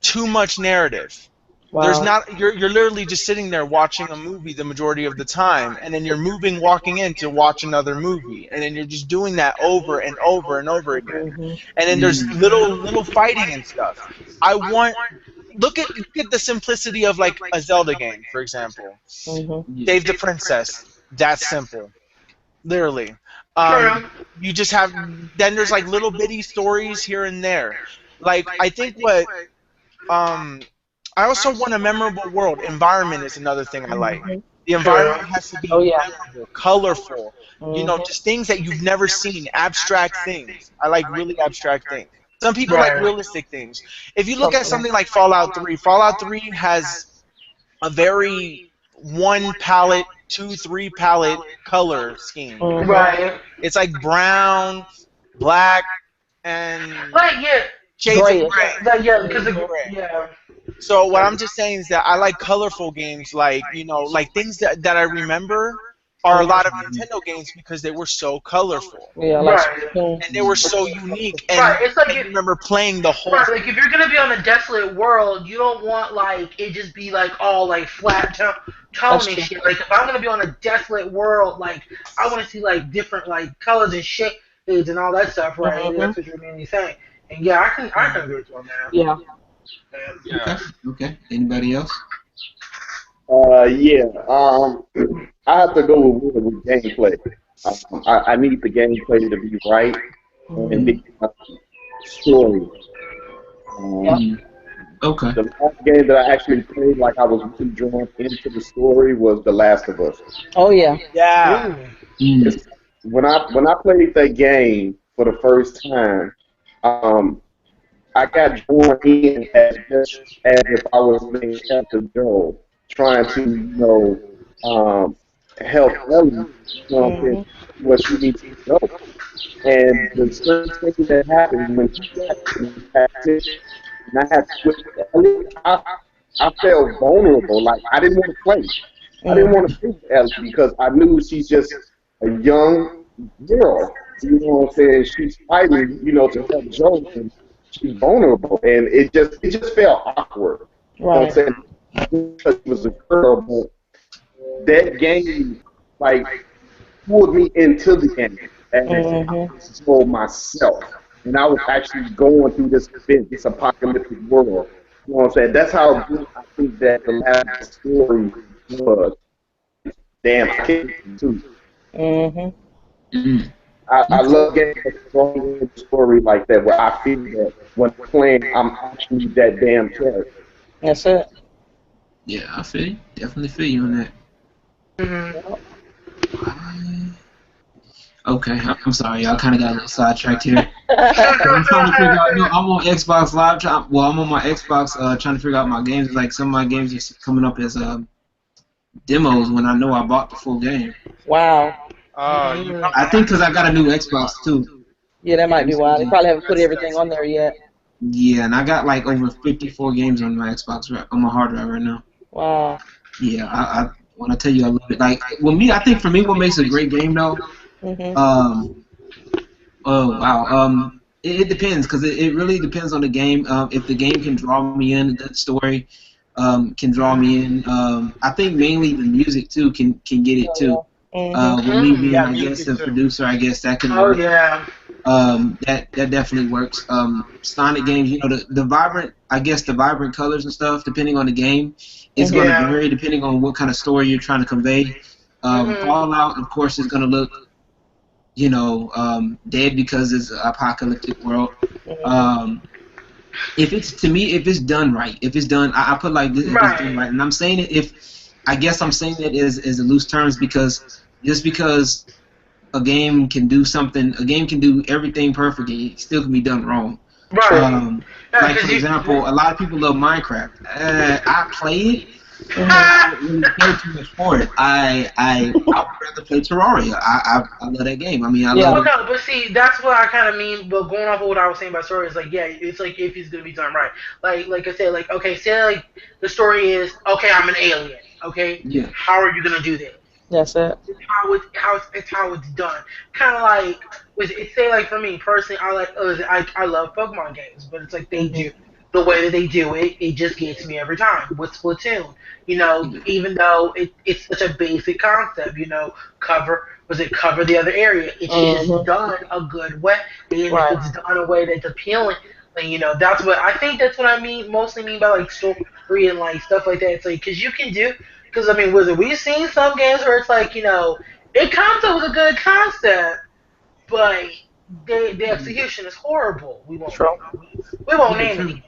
too much narrative. Wow. There's not you're literally just sitting there watching a movie the majority of the time, and then you're moving, walking in to watch another movie, and then you're just doing that over and over and over again. Mhm. And then there's little fighting and stuff. I want look at the simplicity of like a Zelda game, for example. Mhm. Save the princess. That's simple. Literally. True. You just have then there's like little bitty stories here and there. Like I think what um I also want a memorable world. Environment is another thing I like. Mhm. The True. environment has to be Oh yeah. memorable, colorful, Mhm. just things that you've never seen, abstract things. I like really abstract things. Some people like Right. realistic things. If you look at something like Fallout 3, Fallout 3 has a very one palette, two, three palette color scheme. Mhm. Right. It's like brown, black, and Like yeah. shades of Grayish. gray. Like yeah, because Shades of gray. yeah. So what I'm just saying is that I like colorful games, like like things that I remember are a lot of Nintendo games because they were so colorful Yeah, like Right. Splatoon. and they were so unique, Right. It's like and you remember playing the whole right, thing. like if you're gonna be on a desolate world, you don't want like it just be like all like flat tone That's and true. shit. Like if I'm gonna be on a desolate world, like I want to see like different like colors and shades and all that stuff. Right, Mhm. that's what you're mainly saying. And yeah, I can agree with you on that. Yeah. Okay. Yeah. Okay. Anybody else? Yeah. I have to go with gameplay. I need the gameplay to be right and Mhm. the story. Yep. Okay. The last game that I actually played, like I was really drawn into the story, was The Last of Us. Oh yeah. Yeah. Ooh. Mm. It's, when I played that game for the first time, um, I got drawn in as just as if I was main character Joel, trying to help Ellie, Mhm. where she needs to go. And the certain thing that happened when he got sick, and I had to switch to Ellie, I felt vulnerable. Like I didn't want to play. I didn't Mhm. want to play with Ellie because I knew she's just a young girl. You know what I'm saying? She's fighting, to help Joe, and she's vulnerable, and it just felt awkward. You know what Right. I'm saying? Because she was a girl, but that game like pulled me into the game as I Mhm. was Joel myself, and I was actually going through this event, this apocalyptic world. You know what I'm saying? That's how good I think that the last story was. Damn, I can't too. Mhm. Mm. I Okay. love games that throw me in a story like that where I feel that when I'm playing, I'm actually that damn character. That's it. Yeah, I feel you. Definitely feel you on that. Mhm. Uh, Okay, I'm sorry, y'all kind of got a little sidetracked here. I'm trying to figure out. No, I'm on Xbox Live. I'm on my Xbox trying to figure out my games. Like some of my games are coming up as demos when I know I bought the full game. Wow. You Mhm. I think because I got a new Xbox too. Yeah, that might And be why. They probably haven't put everything on there yet. yeah, and I got like over 54 games on my Xbox on my hard drive right now. Wow. Yeah, I when I tell you I love it. Like I think for me, what makes a great game though, Mhm. um, oh wow. It depends because it really depends on the game. If the game can draw me in, a good story, can draw me in. I think mainly the music too can get it too. Oh yeah. Mhm. With me being, Yeah, I guess, music a too. producer, I guess that can Oh work. yeah. That definitely works. Sonic games, the vibrant, I guess the vibrant colors and stuff, depending on the game, is going Mhm. to Yeah. vary depending on what kind of story you're trying to convey. Mhm. Fallout, of course, is going to look dead because it's an apocalyptic world. Mhm. Um, if it's to me, if it's done right, if it's done, I put like this, if it's done Right. right, and I'm saying it if I guess I'm saying it as a loose terms because just because a game can do everything perfectly, it still can be done wrong. Right. Um, Yeah, like because for you. example, a lot of people love Minecraft. I play it, but Mhm. I don't really care too much for it. I would rather play Terraria. I love that game. I mean, I love Yeah. Well, it. no, but see, that's what I kind of mean. But going off of what I was saying about story is like, yeah, it's like if it's gonna be done right. Like I said, like okay, say like the story is okay, I'm an alien. Okay, Yeah. how are you gonna do that? That's it. How it's done. Kind of like was it say like for me personally, I love Pokemon games, but it's like they Mhm. do. the way that they do it, it just gets me every time. With Splatoon, you know, even though it's such a basic concept, you know, cover the other area. It's just done a good way, and if Right. it's done a way that's appealing, then you know that's what I think. That's what I mostly mean by like story and like stuff like that. It's like because you can do because I mean, we've seen some games where it's like you know it comes up with a good concept, but the execution is horrible. True. We won't Yeah, name true. any.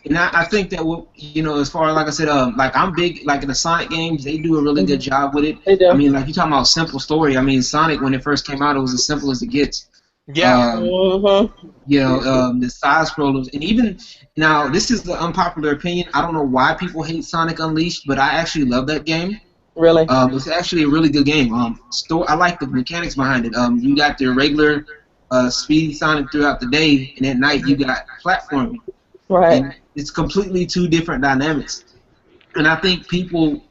And I think that you know, as far as like I said, like I'm big like in the Sonic games, they do a really good job with it. They do. I mean, like you talking about simple story. I mean, Sonic when it first came out, it was as simple as it gets. Yeah. You know, the side scrollers, and even now, this is the unpopular opinion. I don't know why people hate Sonic Unleashed, but I actually love that game. Really? It's actually a really good game. I like the mechanics behind it. You got the regular speedy Sonic throughout the day, and at night you got platforming. Right. And it's completely two different dynamics. And I think people,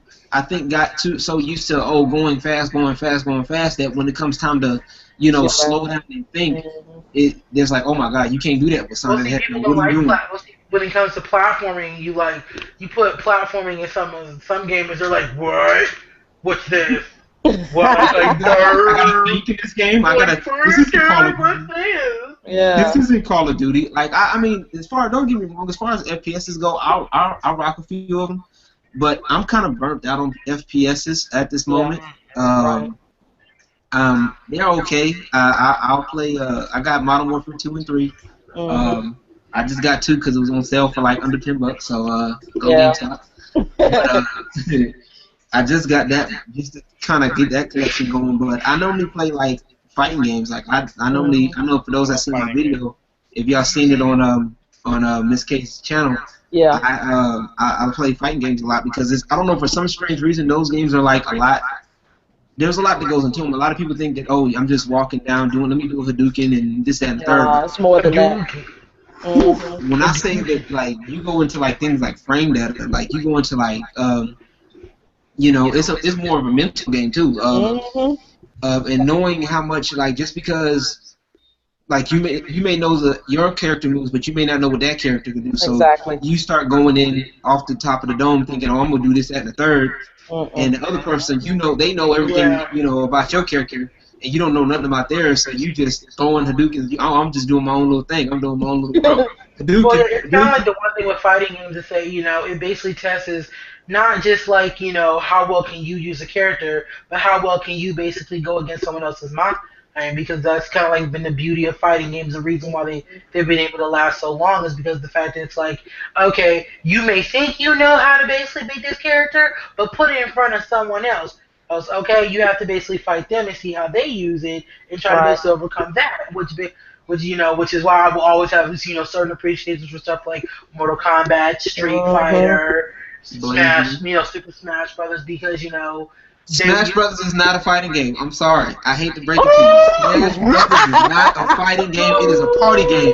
got so used to going fast, that when it comes time to, you know, slow down and think, there's like, oh my God, you can't do that with Well, Sonic. see, Heck, people what don't are you like doing? when it comes to platforming. You put platforming in some gamers. They're like, what? What's this? What? Like, I gotta think in this game. This isn't Call of what's Duty. this? Yeah. This isn't Call of Duty. Like I mean, don't get me wrong. As far as FPSs go, I'll rock a few of them. But I'm kind of burnt out on FPSs at this moment. Right. They're okay. I'll play. I got Modern Warfare 2 and 3. I just got 2 because it was on sale for like under $10. So go GameStop. But, I just got that just to kind of get that collection going. But I normally play like fighting games. Like I know for those that seen my video, if y'all seen it on Miss K's channel. Yeah. I play fighting games a lot because I don't know, for some strange reason those games are like a lot. There's a lot that goes into them. A lot of people think that, oh, I'm just walking down let me do a Hadouken and this, that, and the third. It's more than that. When I say that, like, you go into like things like frame data, like you go into like, you know, it's more of a mental game too. And knowing how much, like, just because, like, you may know your character moves, but you may not know what that character can do. So Exactly. you start going in off the top of the dome thinking, oh, I'm gonna do this, that, and the third. And the other person, you know, they know everything, you know, about your character, and you don't know nothing about theirs, so you just throwing Hadoukens. Oh, I'm just doing my own little thing. I'm doing my own little Hadouken. Well, it's kind of like the one thing with fighting games to say, you know, it basically tests not just like, you know, how well can you use a character, but how well can you basically go against someone else's mind. I mean, because that's kind of like been the beauty of fighting games. The reason why they've been able to last so long is because the fact that it's like, okay, you may think you know how to basically beat this character, but put it in front of someone else. Okay, you have to basically fight them and see how they use it and try to basically overcome that, which is why I will always have certain appreciations for stuff like Mortal Kombat, Street Fighter, Smash, Super Smash Brothers, because Smash Brothers is not a fighting game. I'm sorry. I hate to break it to you. Smash Brothers is not a fighting game. It is a party game.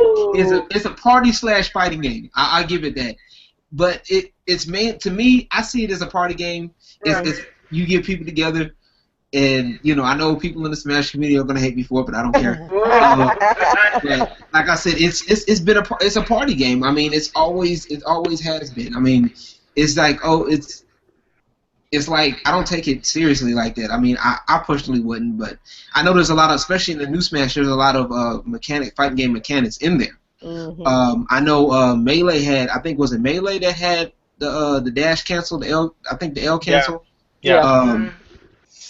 It's a party/fighting game. I give it that. But it's made, to me, I see it as a party game. It's you get people together, and I know people in the Smash community are gonna hate me for it, but I don't care. But like I said, it's a party game. I mean, it always has been. I mean, it's like it's like I don't take it seriously like that. I mean, I personally wouldn't, but I know there's a lot of, especially in the new Smash, there's a lot of fighting game mechanics in there. I know Melee had, I think, was it Melee that had the dash cancel, I think the L cancel. Yeah.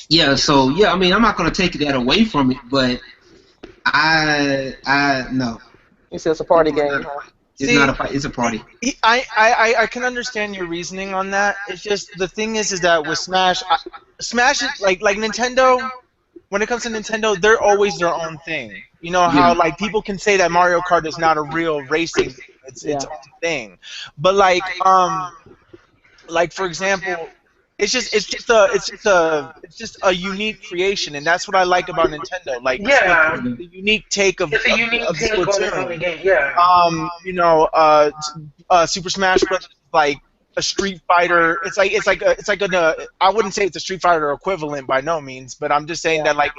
Yeah. So yeah, I mean, I'm not gonna take that away from it, but I no. You said it's a party game. It's not a fight. It's a party. I can understand your reasoning on that. It's just the thing is that with Smash, Smash is like Nintendo. When it comes to Nintendo, they're always their own thing. You know how like people can say that Mario Kart is not a real racing. It's its own thing. But like for example, it's just a unique creation, and that's what I like about Nintendo. Like the unique take of Splatoon. On the game. Super Smash Bros. Like a Street Fighter. It's like I wouldn't say it's a Street Fighter equivalent by no means, but I'm just saying that like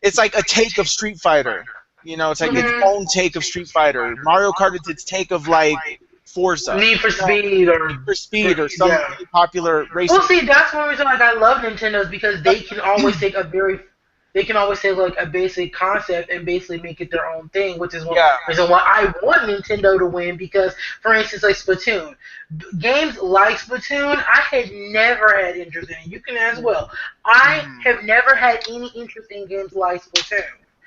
it's like a take of Street Fighter. You know, it's like its own take of Street Fighter. Mario Kart is its take of like Forza. Need for Speed or some really popular racing. Well, see, that's one reason like I love Nintendo is because they can always take like a basic concept and basically make it their own thing, which is one reason why I want Nintendo to win. Because, for instance, like Splatoon, games like Splatoon, I had never had interest in. You can as well. I have never had any interest in games like Splatoon.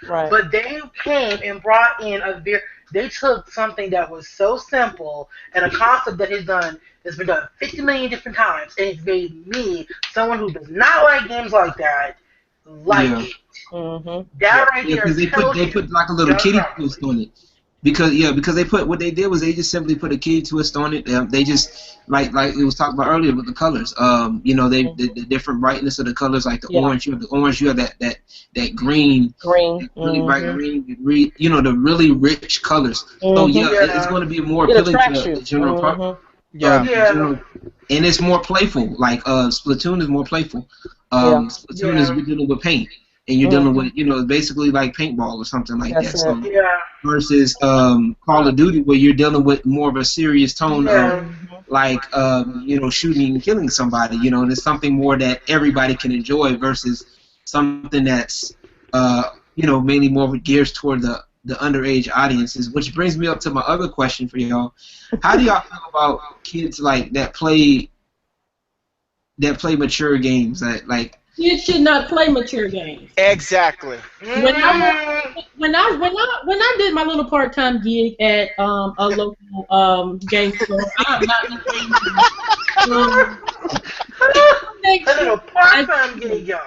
Right. But they came and brought in they took something that was so simple and a concept that has been done 50 million different times, and it's made me, someone who does not like games like that, like it. That right there. Because they put like a little kiddie twist on it. Because what they did was they just simply put a kiddie twist on it. They just like it was talked about earlier with the colors. The different brightness of the colors, like the orange. You have the orange. You have that green. Really bright green. You know, the really rich colors. So it's going to be more appealing to the general public. And it's more playful. Like Splatoon is more playful. Splatoon is you're dealing with paint, and you're dealing with basically like paintball or something like that. So versus Call of Duty, where you're dealing with more of a serious tone of like shooting and killing somebody. And it's something more that everybody can enjoy versus something that's mainly more geared toward the underage audiences. Which brings me up to my other question for y'all: how do y'all feel about kids like that play mature games like? Kids should not play mature games. Exactly. When I did my little part-time gig at a local game store, I'm not a little part-time gig, y'all.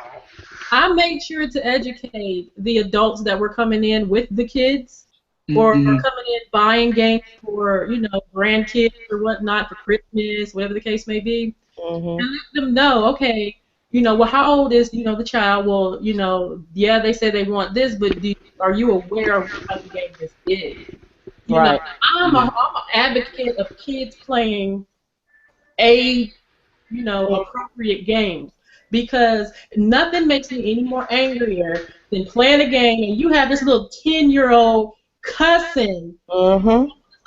I made sure to educate the adults that were coming in with the kids, or coming in buying games for grandkids or whatnot for Christmas, whatever the case may be, and let them know, okay. Well, how old is, the child? Well, they say they want this, but are you aware of what type of game this is? I'm an advocate of kids playing appropriate games, because nothing makes me any more angrier than playing a game and you have this little 10-year-old cussing.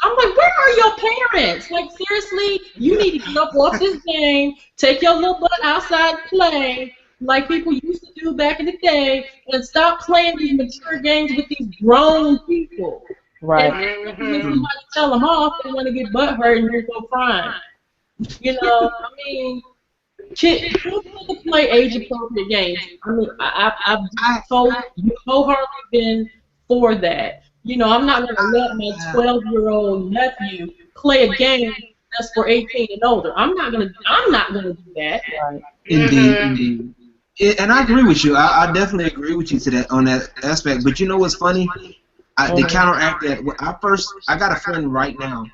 I'm like, where are your parents? Like, seriously, you need to get up off this game, take your little butt outside, play like people used to do back in the day, and stop playing these mature games with these grown people. Right. And when somebody tell them off, they want to get butt hurt and you go crying. I mean, kids to play age-appropriate games. I mean, I've wholeheartedly been for that. I'm not going to let my 12-year-old nephew play a game that's for 18 and older. I'm not going to do that. Right. Indeed. And I agree with you. I definitely agree with you on that aspect. But you know what's funny? To counteract that, I got a friend right now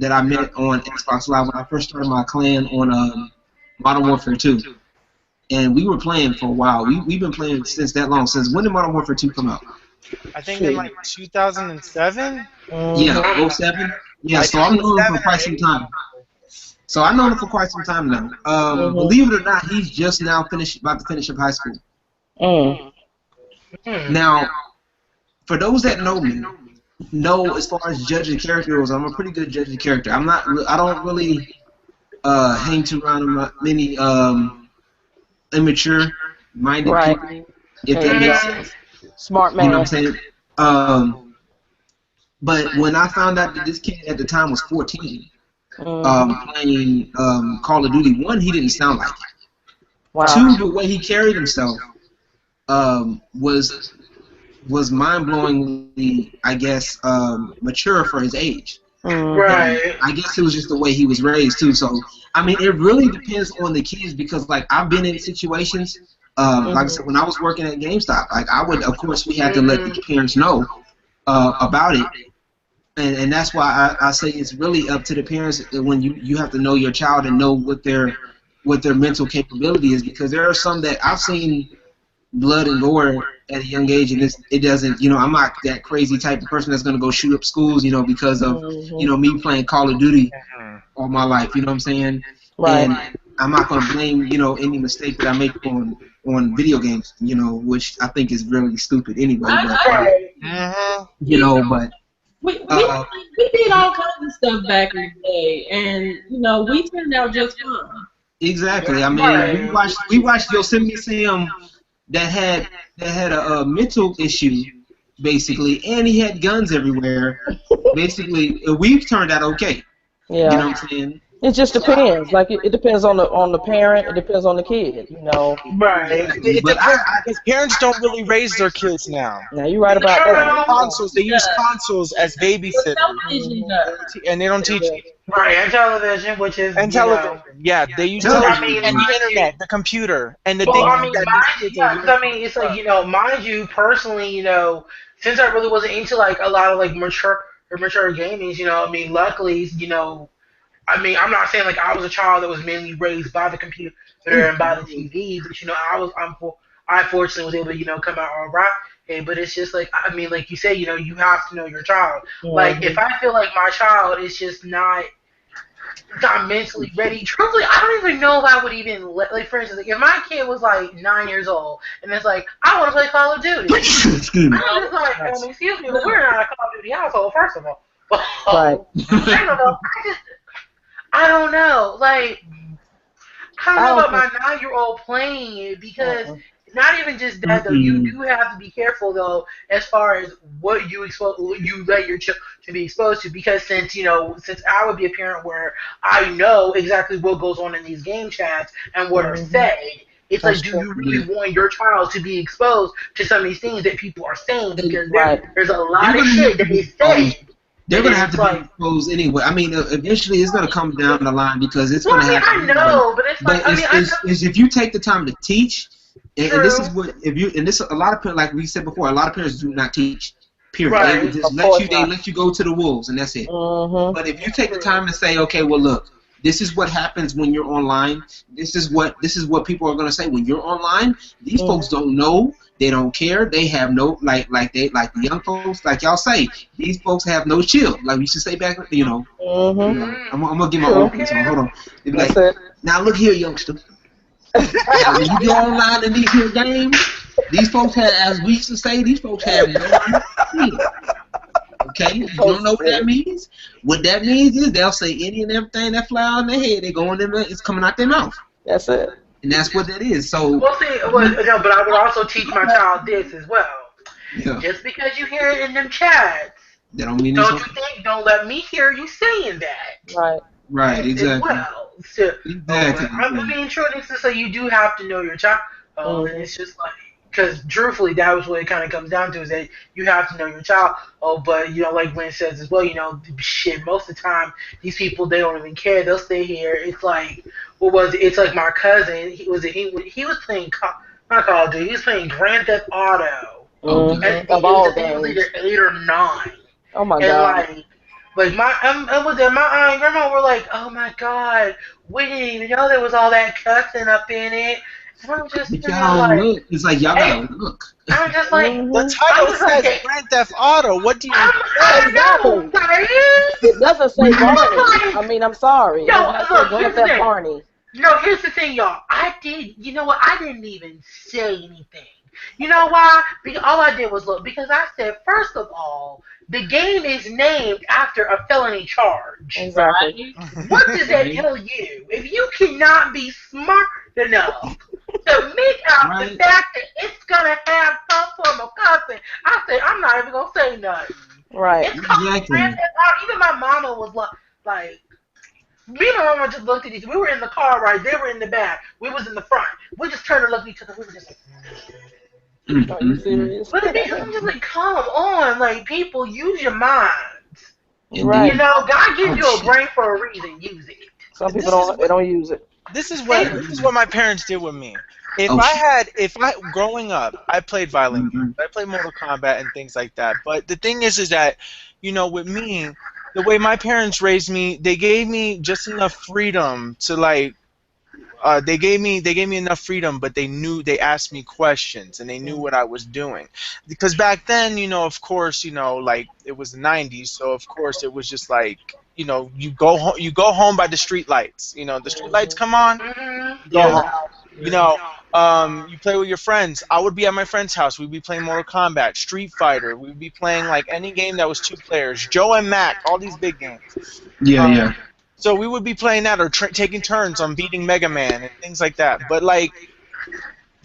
that I met on Xbox Live when I first started my clan on Modern Warfare 2. And we were playing for a while. We've been playing since that long. Since when did Modern Warfare 2 come out? I think in like 2007. Yeah, 07. Yeah, so I've known him for quite some time. Now. Believe it or not, he's just now about to finish up high school. Now, for those that know me, as far as judging character goes, I'm a pretty good judge of character. I don't really hang around many immature-minded people, if that makes sense. Smart man. You know what I'm saying? But when I found out that this kid at the time was 14, playing Call of Duty, one, he didn't sound like it. Wow. Two, the way he carried himself was mind-blowingly, I guess, mature for his age. Right. I guess it was just the way he was raised too. So I mean, it really depends on the kids, because like I've been in situations. Like I said, when I was working at GameStop, like of course, we had to let the parents know about it, and that's why I say it's really up to the parents when you have to know your child and know what their mental capability is, because there are some that I've seen blood and gore at a young age, and it doesn't, I'm not that crazy type of person that's gonna go shoot up schools, because of me playing Call of Duty all my life, you know what I'm saying? Right. And I'm not gonna blame any mistake that I make on video games, which I think is really stupid anyway. You know, but we did all kinds of stuff back in the day, and we turned out just fine. Exactly. I mean, we watched Yosemite Sam that had a mental issue, basically, and he had guns everywhere. Basically, we've turned out okay. Yeah. You know what I'm saying? It just depends. Like it depends on the parent. It depends on the kid. Right. It depends because parents don't really raise their kids now. Now you're right about that. Consoles. They use consoles as babysitters, and they don't teach. Right, and television, which is television. Yeah, they use television and the internet, the computer, and the things I mean, it's like mind you, personally, since I really wasn't into like a lot of like mature gaming, I mean, luckily, I mean, I'm not saying like I was a child that was mainly raised by the computer and by the TV, but I fortunately was able to come out all right. But it's just like, I mean, like you say, you have to know your child. Mm-hmm. Like if I feel like my child is just not mentally ready, truthfully, I don't even know if I would even like, for instance, like, if my kid was like 9 years old and it's like, I want to play Call of Duty. Excuse me. I'm just like, excuse me, we're not a Call of Duty household, first of all. Right. I don't know. I don't know. Like, I don't know about my 9-year-old playing it because not even just that though. You do have to be careful though, as far as what you let your children to be exposed to. Because since I would be a parent where I know exactly what goes on in these game chats and what are said. It's like, do you really want your child to be exposed to some of these things that people are saying? Because there's a lot of shit that is said. They're going to have to be exposed anyway. I mean, eventually it's going to come down the line because it's going to happen. I know, but it's like, if you take the time to teach, and this is what, a lot of parents, like we said before, a lot of parents do not teach, period. Right. They just let you go to the wolves, and that's it. But if you take the time to say, okay, well, look, this is what happens when you're online. This is what people are going to say when you're online. These folks don't know. They don't care. They have no like the young folks, like y'all say. These folks have no chill. Like we used to say back, I'm gonna get my own so hold on. They be like, now look here, youngster. Now, when you get online in these here games, these folks have, as we used to say, these folks have no chill. Okay, you don't know what that means? What that means is they'll say any and everything that fly on their head. They go in there, it's coming out their mouth. That's it. And that's what that is. So. Well, see, no, but I would also teach my child this as well. Yeah. Just because you hear it in them chats, that don't mean don't let me hear you saying that. Right. Right. Exactly. Well, so, exactly. I'm being sure this is so you do have to know your child. And it's just like. Because truthfully, that was what it kind of comes down to, is that you have to know your child. But like Lynn says as well, shit, most of the time, these people, they don't even care. They'll stay here. It's like, what was it? It's like my cousin, he was playing, not Call of Duty, he was playing Grand Theft Auto. Of all games. 8 or 9. Oh my God. And like my aunt and grandma were like, oh my God, we didn't even know there was all that cussing up in it. I'm just look. It's like y'all gotta look. I'm just like the title says Grand Theft Auto. What do you? I know, right? It doesn't say Barney. I mean, I'm sorry. It doesn't say Grand Theft Barney. No, here's the thing, y'all. You know what? I didn't even say anything. You know why? Because all I did was look. Because I said, first of all, the game is named after a felony charge. Exactly. What does that tell you? If you cannot be smart enough to make out the fact that it's gonna have some form of cussing, I said, I'm not even gonna say nothing. Right. It's exactly. Even my mama was like. Me and my mama just looked at each other. We were in the car, right? They were in the back. We was in the front. We just turned and looked at each other. We were just like, are you serious? But I'm just like, come on. Like, people, use your minds. Right. God gives you a brain for a reason. Use it. Some people don't use it. This is what my parents did with me. Growing up, I played violent games. I played Mortal Kombat and things like that. But the thing is that, with me, the way my parents raised me, they gave me just enough freedom to they gave me enough freedom, but they asked me questions and they knew what I was doing. Because back then, of course, like it was the 90s, so of course it was just like, you go home by the street lights. The street lights come on, go home. You play with your friends. I would be at my friend's house. We'd be playing Mortal Kombat, Street Fighter. We'd be playing like any game that was 2 players. Joe and Mac, all these big games. Yeah, yeah. So we would be playing that or taking turns on beating Mega Man and things like that. But like,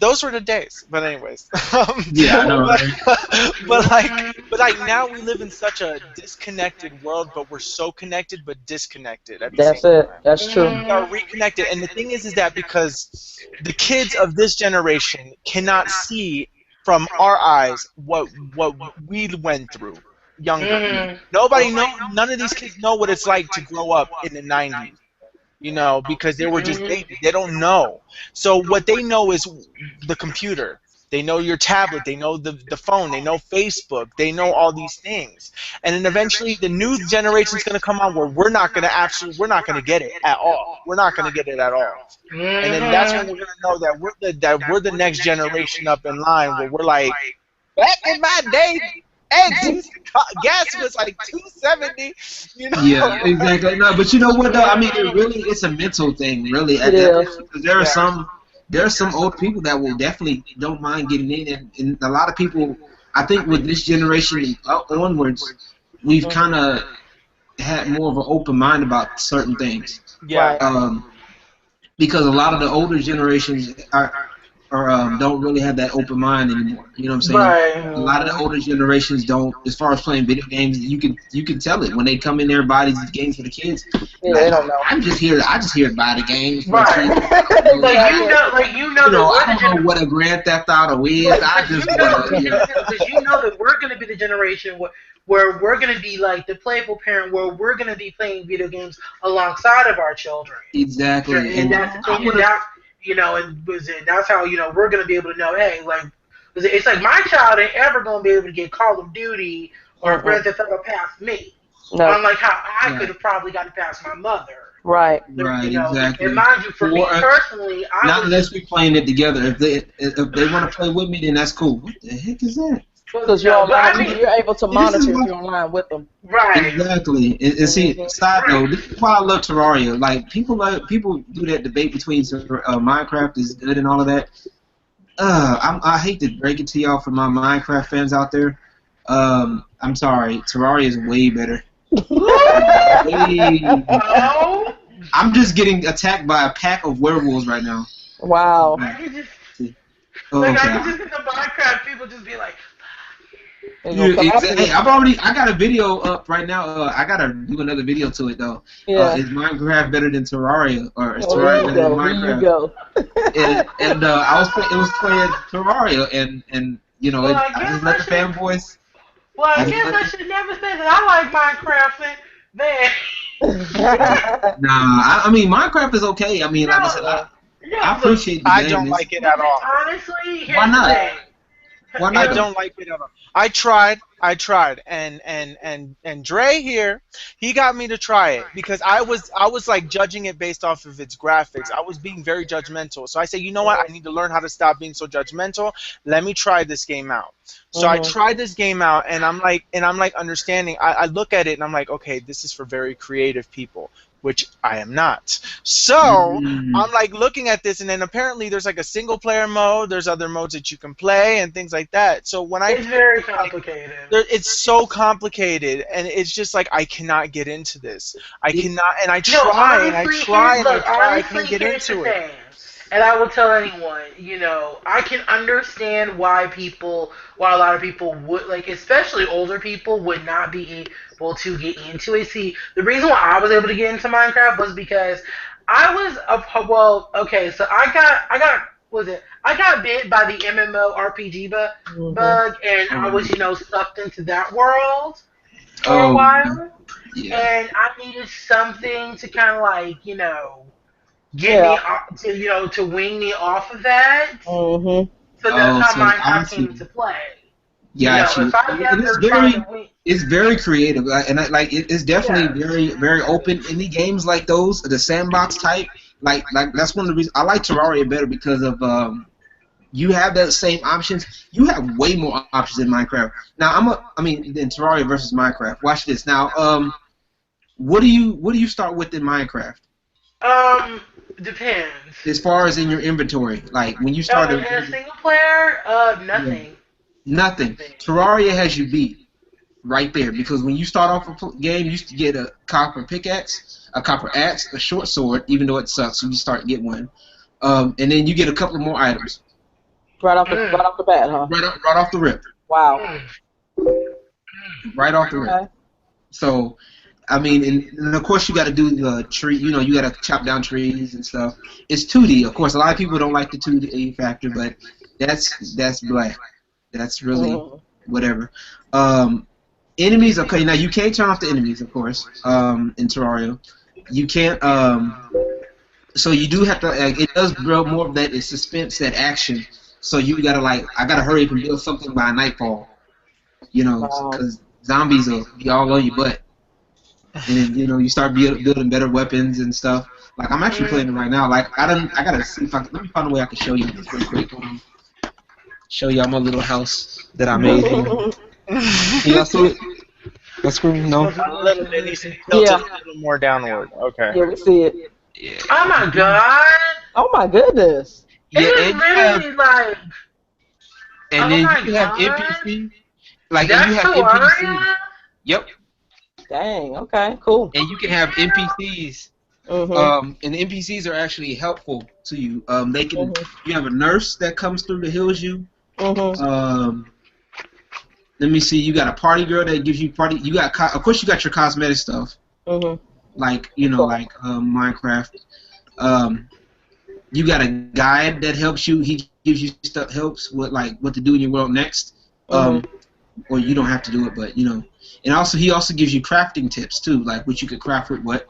those were the days. But anyways, yeah, I know. but like now we live in such a disconnected world, but we're so connected but disconnected at the That's same it. time. That's true. We are reconnected, and the thing is that because the kids of this generation cannot see from our eyes what we went through younger. Nobody know. None of these kids know what it's like to grow up in the '90s. You know, because they were just babies. They don't know. So what they know is the computer. They know your tablet. They know the phone. They know Facebook. They know all these things. And then eventually the new generation is going to come on where we're not going to get it at all. We're not going to get it at all. And then that's when we're going to know that we're the next generation up in line where we're like, back in my day, eggs, gas was like $2.70. You know? Yeah, exactly. No, but you know what though? I mean, it's a mental thing, really. At that point, because there are some old people that will definitely don't mind getting in, and a lot of people. I think with this generation onwards, we've kind of had more of an open mind about certain things. Yeah. Because a lot of the older generations don't really have that open mind anymore. You know what I'm saying? Right. A lot of the older generations don't. As far as playing video games, you can tell it when they come in there and buy these games for the kids. Yeah, they don't know. I just here to buy the games. Right. I don't know what a Grand Theft Auto is. I just want to. Because you know that we're going to be the generation where we're going to be like the playful parent, where we're going to be playing video games alongside of our children. Exactly. And that's the thing. You know, and that's how, you know, we're going to be able to know, hey, like, it's like my child ain't ever going to be able to get Call of Duty or Grand Theft Auto past me. No. Unlike how I could have probably gotten past my mother. Right. Right, you know? exactly. And mind you, for me personally, unless we're playing it together. If they want to play with me, then that's cool. What the heck is that? Because you're able to monitor if you're online with them. Right. Exactly. And see, side note, this is why I love Terraria. Like people do that debate between Minecraft is good and all of that. I hate to break it to y'all for my Minecraft fans out there. I'm sorry, Terraria is way better. I'm just getting attacked by a pack of werewolves right now. Wow. I can just see the Minecraft people just be like. Hey, I got a video up right now. I gotta do another video to it though. Yeah. Is Minecraft better than Terraria, or is Terraria better than Minecraft? There you go. and it was playing Terraria, and you know, I just let the fanboys. Well, I guess I should never say that I like Minecraft, man. Nah, I mean Minecraft is okay. I mean, like I said, I appreciate the game. I don't like it at all. Honestly, why not? Why not? I don't like it at all. I tried, and Dre here, he got me to try it because I was like judging it based off of its graphics. I was being very judgmental. So I said, you know what? I need to learn how to stop being so judgmental. Let me try this game out. So I tried this game out, and I'm like understanding. I look at it and I'm like, okay, this is for very creative people, which I am not. So I'm like looking at this, and then apparently there's like a single player mode. There's other modes that you can play and things like that. So when it's very complicated. It's so complicated, and it's just like I cannot get into this. I cannot, and I try, I can't get into it. And I will tell anyone, you know, I can understand why a lot of people would, like, especially older people, would not be able to get into it. See, the reason why I was able to get into Minecraft was because I was, so I got bit by the MMORPG bug, and I was, you know, sucked into that world for a while. Yeah. And I needed something to kind of, like, you know, get me to wing me off of that. So that's how Minecraft came into play. Yeah, it's very creative, and it's definitely very, very open. Any games like those, the sandbox type, like that's one of the reasons I like Terraria better because of you have the same options. You have way more options in Minecraft. Now in Terraria versus Minecraft. Watch this. Now, what do you start with in Minecraft? Depends. As far as in your inventory, like when you start in a single player, nothing. Nothing. Terraria has you beat right there because when you start off a game, you used to get a copper pickaxe, a copper axe, a short sword, even though it sucks, you start to get one, and then you get a couple more items. Right off the bat, huh? Right off the rip. Wow. Right off the rip. So, I mean, and of course you got to do the tree. You know, you got to chop down trees and stuff. It's 2D, of course. A lot of people don't like the 2D factor, but that's black. That's really whatever. Enemies, okay. Now you can't turn off the enemies, of course. In Terraria, you can't. So you do have to. It does build more of that suspense, that action. So you gotta I gotta hurry up and build something by nightfall. You know, because zombies will be all on your butt. And then, you start building better weapons and stuff. Like I'm actually playing it right now. Like I gotta see if let me find a way I can show you this real quick. Show y'all my little house that I made here. Can y'all see it? My screen? No. A little bit. It tilted a little more downward. Okay. Yeah, we see it. Yeah. Oh my god. Oh my goodness. Yeah, It is really like. And then you have NPC. Like and you have NPCs. Yep. Dang. Okay. Cool. And you can have NPCs. And the NPCs are actually helpful to you. They can. You have a nurse that comes through that heals you. Let me see. You got a party girl that gives you party. You got, of course, you got your cosmetic stuff. Like Minecraft. You got a guide that helps you. He gives you stuff, helps with what to do in your world next. Or you don't have to do it, but And also, he also gives you crafting tips too, like what you could craft with what.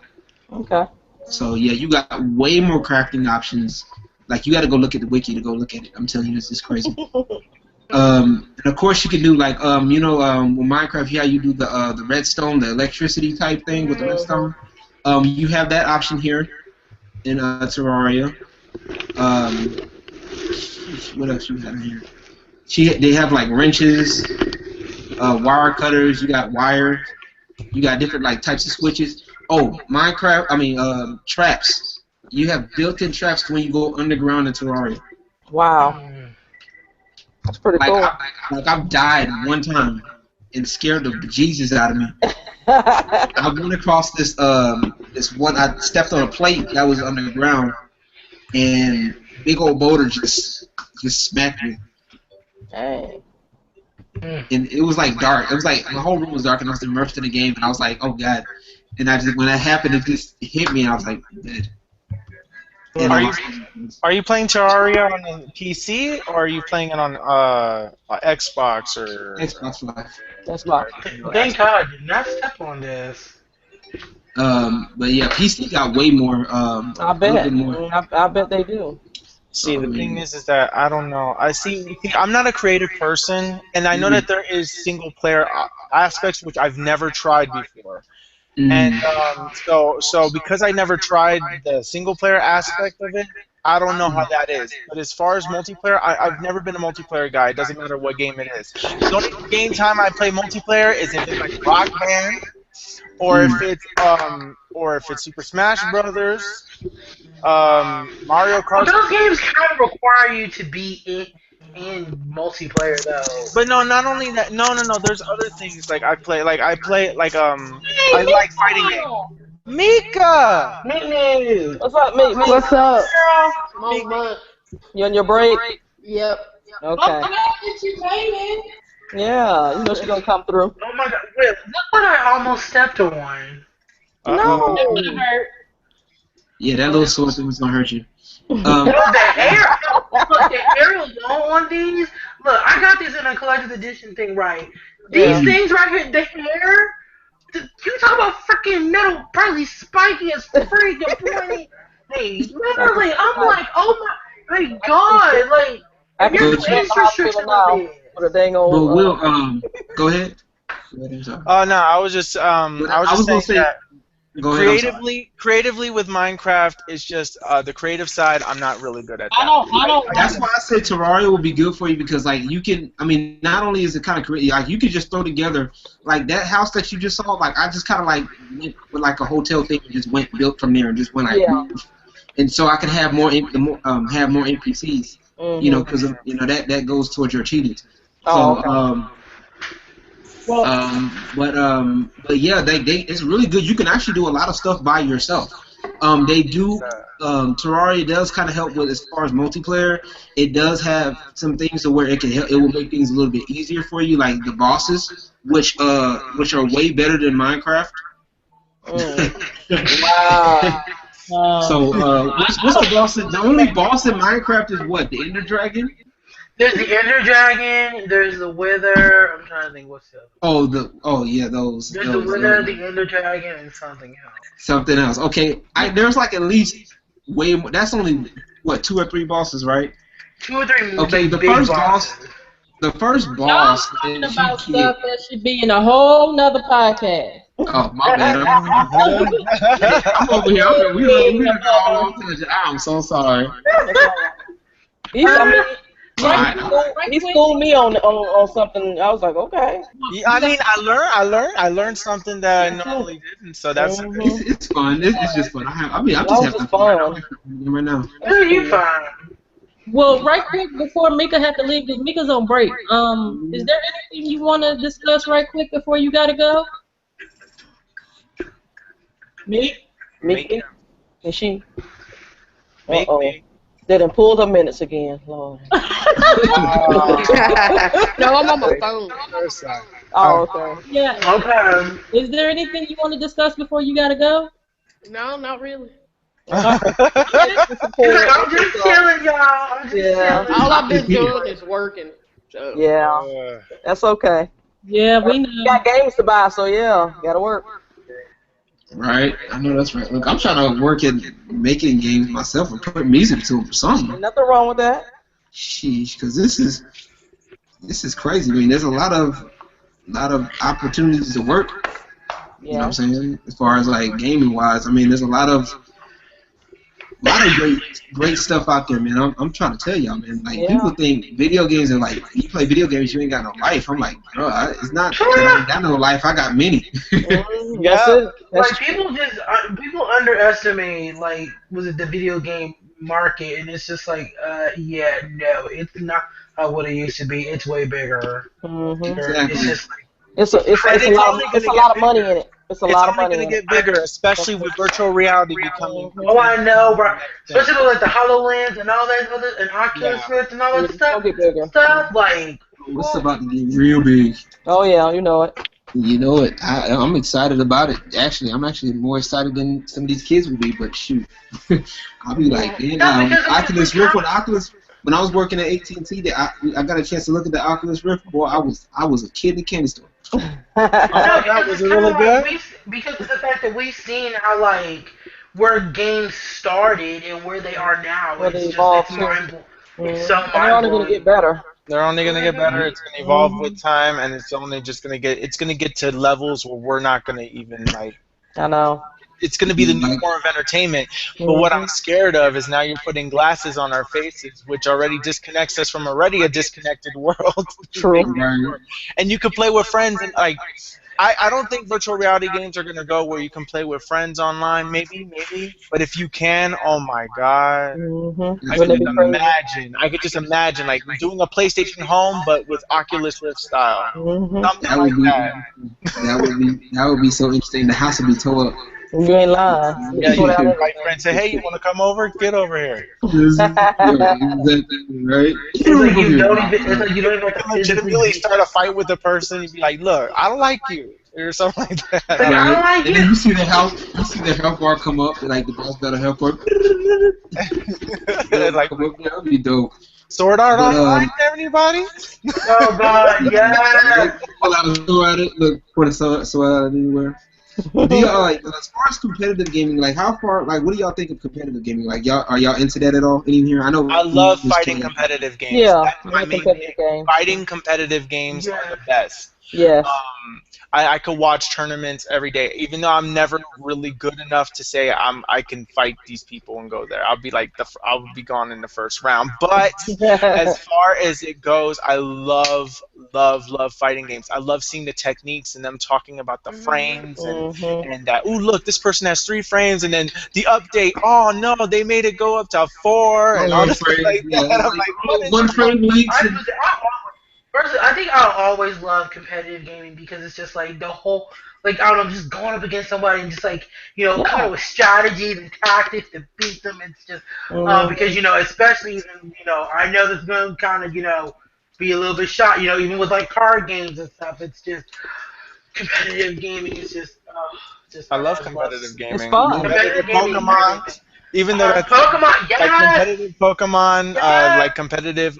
Okay. So yeah, you got way more crafting options. Like you got to go look at the wiki to go look at it. I'm telling you, this is crazy. And of course, you can do with Minecraft, how you do the redstone, the electricity type thing with the redstone. You have that option here in Terraria. What else you have in here? They have like wrenches, wire cutters. You got wire. You got different types of switches. Oh, Minecraft. Traps. You have built-in traps when you go underground in Terraria. Wow. That's pretty cool. I've died one time and scared the bejesus out of me. I went across this one. I stepped on a plate that was underground, and big old boulder just smacked me. Dang. And it was dark. It was my whole room was dark, and I was immersed in the game, and I was like, oh god. And when that happened, it just hit me, and I was like, dead. Are you playing Terraria on a PC, or are you playing it on Xbox or Xbox Live? Xbox. Thank God, did not step on this. But yeah, PC got way more. I bet. More. I bet they do. See, the thing is that I don't know. I'm not a creative person, and I know that there is single player aspects which I've never tried before. And so because I never tried the single player aspect of it, I don't know how that is. But as far as multiplayer, I've never been a multiplayer guy. It doesn't matter what game it is. The only game time I play multiplayer is if it's like Rock Band, or if it's Super Smash Brothers, Mario Kart. Those games kind of require you to be in multiplayer though. But no, not only that. No. There's other things I play I like fighting games. Mika! Meek. What's up, Meek? What's up? You on your break? Yep. Okay. Yeah, you know she's gonna come through. Oh my god, wait, look what I almost stepped on. No. Yeah, that little sword thing was gonna hurt you. The hair alone on these. Look, I got these in a collector's edition thing, right? These things right here, the hair. You talk about freaking metal, probably spiky as freaking pointy. Hey, literally, I'm like, oh my god, I can age restriction now. What a dang old. But Will, go ahead. No, I was just saying that. Creatively with Minecraft, it's just the creative side. I'm not really good at that. I don't. That's why I said Terraria will be good for you because you can. I mean, not only is it kind of creative, you could just throw together that house that you just saw. I just kind of went with a hotel thing and just built from there and just went and so I could have more NPCs. You know, because you know that goes towards your achievements. So but yeah, they it's really good. You can actually do a lot of stuff by yourself. They do. Terraria does kind of help with as far as multiplayer. It does have some things to where it can help. It will make things a little bit easier for you, like the bosses, which are way better than Minecraft. Wow. So what's the boss? The only boss in Minecraft is what? The Ender Dragon. There's the Ender Dragon. There's the Wither. I'm trying to think what's the other. Those. There's the Wither, the Ender Dragon, and something else. Something else. Okay, there's like at least way more. That's only what 2 or 3 bosses, right? 2 or 3. Okay, the big first bosses. boss. The first Y'all boss talking is about stuff that should be in a whole nother podcast. Oh my bad. I'm over here. I'm so sorry. He schooled me on something. I was like, okay. Yeah, I mean, I learned something that I normally didn't, so that's It's fun. It's just fun. I'm just having fun right now. You fine. Well, right quick before Mika had to leave, because Mika's on break. Is there anything you want to discuss right quick before you gotta go? Meek? Is she? Meek. They done pulled her minutes again, Lord. No, I'm on my phone. Oh, okay. Yeah. Okay. Is there anything you want to discuss before you gotta go? No, not really. I'm just chilling, y'all. I'm just chilling. All I've been doing is working. So. Yeah, that's okay. Yeah, we know. You got games to buy, so yeah, gotta work. Right, I know that's right. Look, I'm trying to work at making games myself and put music to them or something. Nothing wrong with that. Sheesh, because this is crazy. I mean, there's a lot of opportunities to work. Yeah. You know what I'm saying? As far as like gaming wise, I mean, there's a lot of great stuff out there, man. I'm trying to tell y'all, man. Like people think video games are like you play video games, you ain't got no life. I'm like, bro, it's not that I ain't got no life. I got many. Like people underestimate the video game market, and it's just like no, it's not what it used to be. It's way bigger. Exactly. It's just like, it's a lot of money in it. It's a lot of money. It's only going to get bigger, especially with virtual reality becoming. Oh, I know, bro. Especially with like the HoloLens and all that other, and Oculus Rift and all that stuff. Like, it's about to get real big. Oh yeah, you know it. You know it. I'm excited about it. Actually, I'm actually more excited than some of these kids will be. But shoot, I'll be like, man, Oculus Rift when I was working at AT&T, I got a chance to look at the Oculus Rift. Boy, I was a kid in the candy store. Was it really good? Because of the fact that we've seen how where games started and where they are now. It's mind-blowing. They're only going to get better. They're only going to get better. It's going to evolve with time, and it's only just going to get. It's going to get to levels where we're not going to even I know. It's going to be the new form of entertainment. But what I'm scared of is now you're putting glasses on our faces, which already disconnects us from already a disconnected world. True. And you can play with friends, and I don't think virtual reality games are going to go where you can play with friends online, maybe. But if you can, oh my God. I could just imagine doing a PlayStation home, but with Oculus Rift style. Something that. That would be so interesting. The house would be tore up. You ain't lying. Yeah, you can invite friends. Say, hey, you want to come over? Get over here. Right? You don't even have to legitimately start a fight with a person. You'd be like, look, I don't like you, or something like that. I don't like and then you see the health bar come up, and the boss got a health bar. That'd be dope. Sword Art Online, everybody? Oh God, yeah. Pull out a sword at it. Look, put a sword out anywhere. Do y'all as far as competitive gaming, how far, what do y'all think of competitive gaming? Are y'all into that at all? In here, I know. I love fighting competitive games. Yeah, That's my main thing. Fighting competitive games are the best. Yes. I could watch tournaments every day, even though I'm never really good enough to say I can fight these people and go there. I'll be like I'll be gone in the first round. But as far as it goes, I love fighting games. I love seeing the techniques and them talking about the frames and that. Ooh, look, this person has 3 frames, and then the update. Oh no, they made it go up to 4 and all this stuff like that. I'm like, one frame leaks. Personally, I think I'll always love competitive gaming because it's just like the whole, like, I don't know, just going up against somebody and just like, coming up with strategies and tactics to beat them. It's just, because, especially, I know this is going to kind of, be a little bit shot, even with like card games and stuff. It's just, competitive gaming is just, I love competitive gaming. It's fun. Competitive Pokemon. Even though that's Pokemon, yes! like competitive Pokemon, yes! like competitive,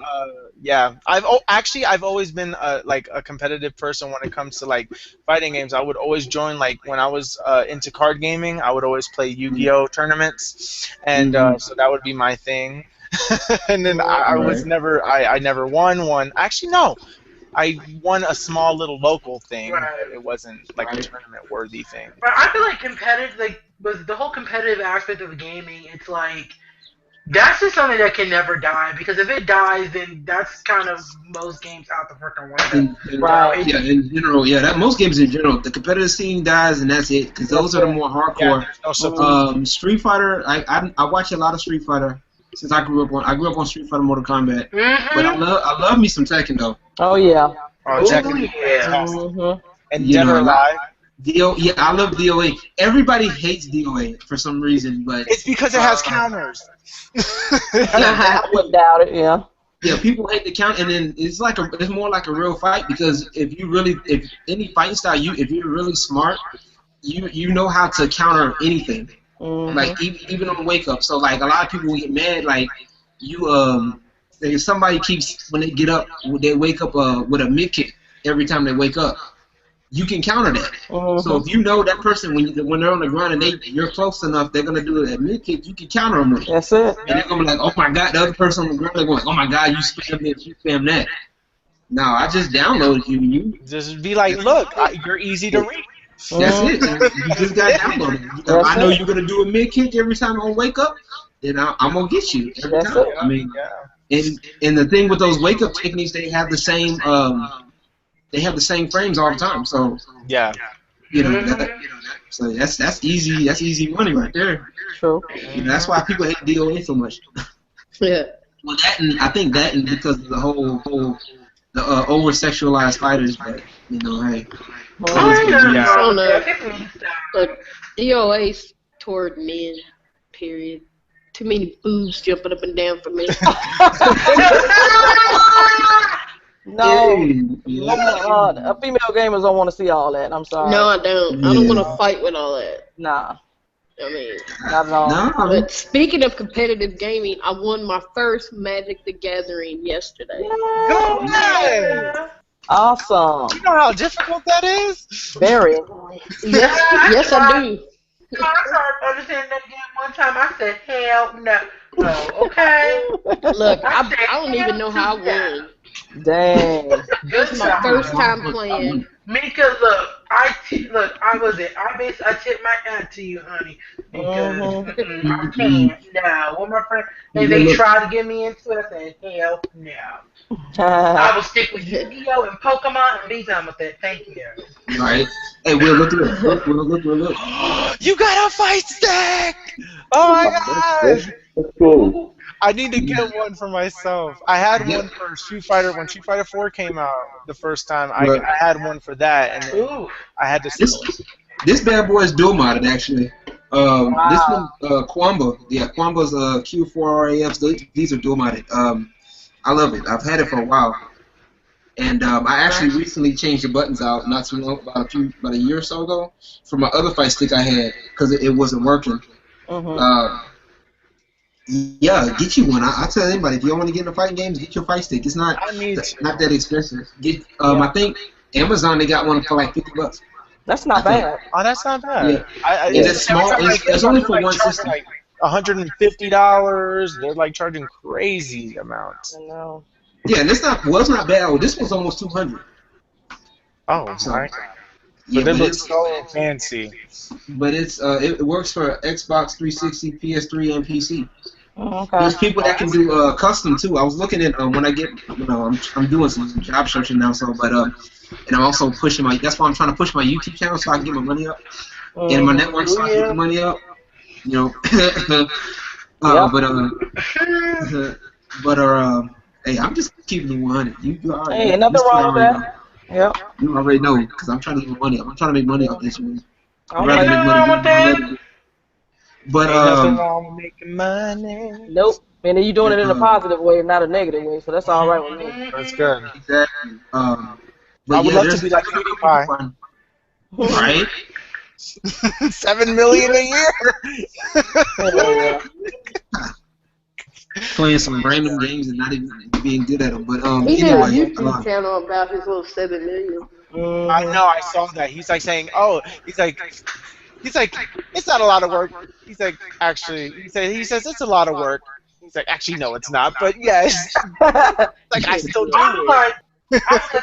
yeah. I've always been like a competitive person when it comes to like fighting games. I would always join, like when I was into card gaming, I would always play Yu-Gi-Oh tournaments, and so that would be my thing. And then I was never, I never won one. Actually, no. I won a small little local thing, but it wasn't like a tournament worthy thing. But I feel like competitive, like with the whole competitive aspect of gaming, it's like that's just something that can never die, because if it dies, then that's kind of most games out the freaking window. Right. Yeah, in general, that most games in general, the competitive scene dies and that's it, because those are the more hardcore. Yeah, Street Fighter, I watch a lot of Street Fighter since I grew up on Street Fighter Mortal Kombat. But I love me some Tekken though. Oh yeah. Oh, Tekken. Yeah. And Dead or Alive. I love DOA. Everybody hates DOA for some reason, but it's because it has counters. I wouldn't doubt it. Yeah. Yeah, people hate the count, and then it's more like a real fight, because if any fighting style, if you're really smart, you know how to counter anything. Like even on wake up. So like a lot of people get mad, like if somebody keeps, when they get up, they wake up with a mid kick every time they wake up. You can counter that. So if you know that person, when they're on the ground and you're close enough, they're gonna do that mid kick. You can counter them. That's it. And they're gonna be like, oh my god, the other person on the ground, they're going, oh my god, you spam this, you spam that. No, I just downloaded you. You just be like, look, you're easy to reach. That's it. You just got downloaded. I know you're gonna do a mid kick every time I wake up. Then I'm gonna get you every time. I mean, and the thing with those wake up techniques, they have the same frames all the time. So yeah, so that's easy. That's easy money right there. True. That's why people hate DOA so much. Yeah. Well, I think because of the whole over sexualized fighters, but hey. I don't know. But DOA's toward men, period. Too many boobs jumping up and down for me. No, female gamers don't want to see all that. I'm sorry. No, I don't. I don't want to fight with all that. Nah. I mean, not at all. No. But speaking of competitive gaming, I won my first Magic the Gathering yesterday. Go ahead. Awesome. You know how difficult that is? Very. Yes, I do. No, I started understanding that game one time. I said, hell no. Okay. Look, I don't even know how I won. Dang. This is my first time playing. Mika, look, I tipped my hat to you, honey, because I can't. No, with my friend, they tried to get me into it. I said, hell no. I will stick with Yu-Gi-Oh and Pokemon and be done with it. Thank you. All right. Hey, Will, look. You got a fight stack! Oh my god! That's cool. I need to get one for myself. I had one for Street Fighter when Street Fighter 4 came out the first time. I had one for that, and then I had to. This bad boy is dual modded actually. This one, Kwamba. Yeah, Kwamba's Q4RAFs. These are dual modded. I love it. I've had it for a while, and I actually recently changed the buttons out not too long, about a year or so ago, for my other fight stick I had because it wasn't working. Yeah, get you one. I tell anybody, if you don't want to get into fighting games, get your fight stick. It's not that expensive. I think Amazon, they got one for like $50. That's not bad. Oh, that's not bad. Yeah. It's small. It's only for one system. Like $150. They're like charging crazy amounts. I know. Yeah, and it's not bad. This was almost $200. Oh So my! yeah, But they but look it's so fancy. it works for Xbox 360, PS3, and PC. Okay. There's people that can do custom too. I was looking at when I get I'm doing some job searching now, so and I'm also pushing my that's why I'm trying to push my YouTube channel so I can get my money up and my network so I can get the money up. You know, Yep. but hey, I'm just keeping it 100. You already Hey, nothing this kid wrong with already know. that. Yep. You already know because I'm trying to get my money up. I'm trying to make money off this one. I'd All rather Ain't right. make nothing money wrong doing with what I love that. to do. But Ain't nothing wrong with making money. Nope. And then you're doing it in a uh, positive way, not a negative way. So that's all right with me. That's Mhm. good. exactly. I But would yeah, love to there's be a like couple people PewDiePie. right. 7 million a year. Hell yeah. Playing some random games and not even being good at them. But He did a Exactly. anyway, YouTube channel about his little 7 million. I Mm-hmm. know. I saw that. He's like saying, "Oh, he's like, it's not a lot of work." He's like, actually, he says it's a lot of work. He's like, actually, no, it's not. But yes, like I still do I'm it. like,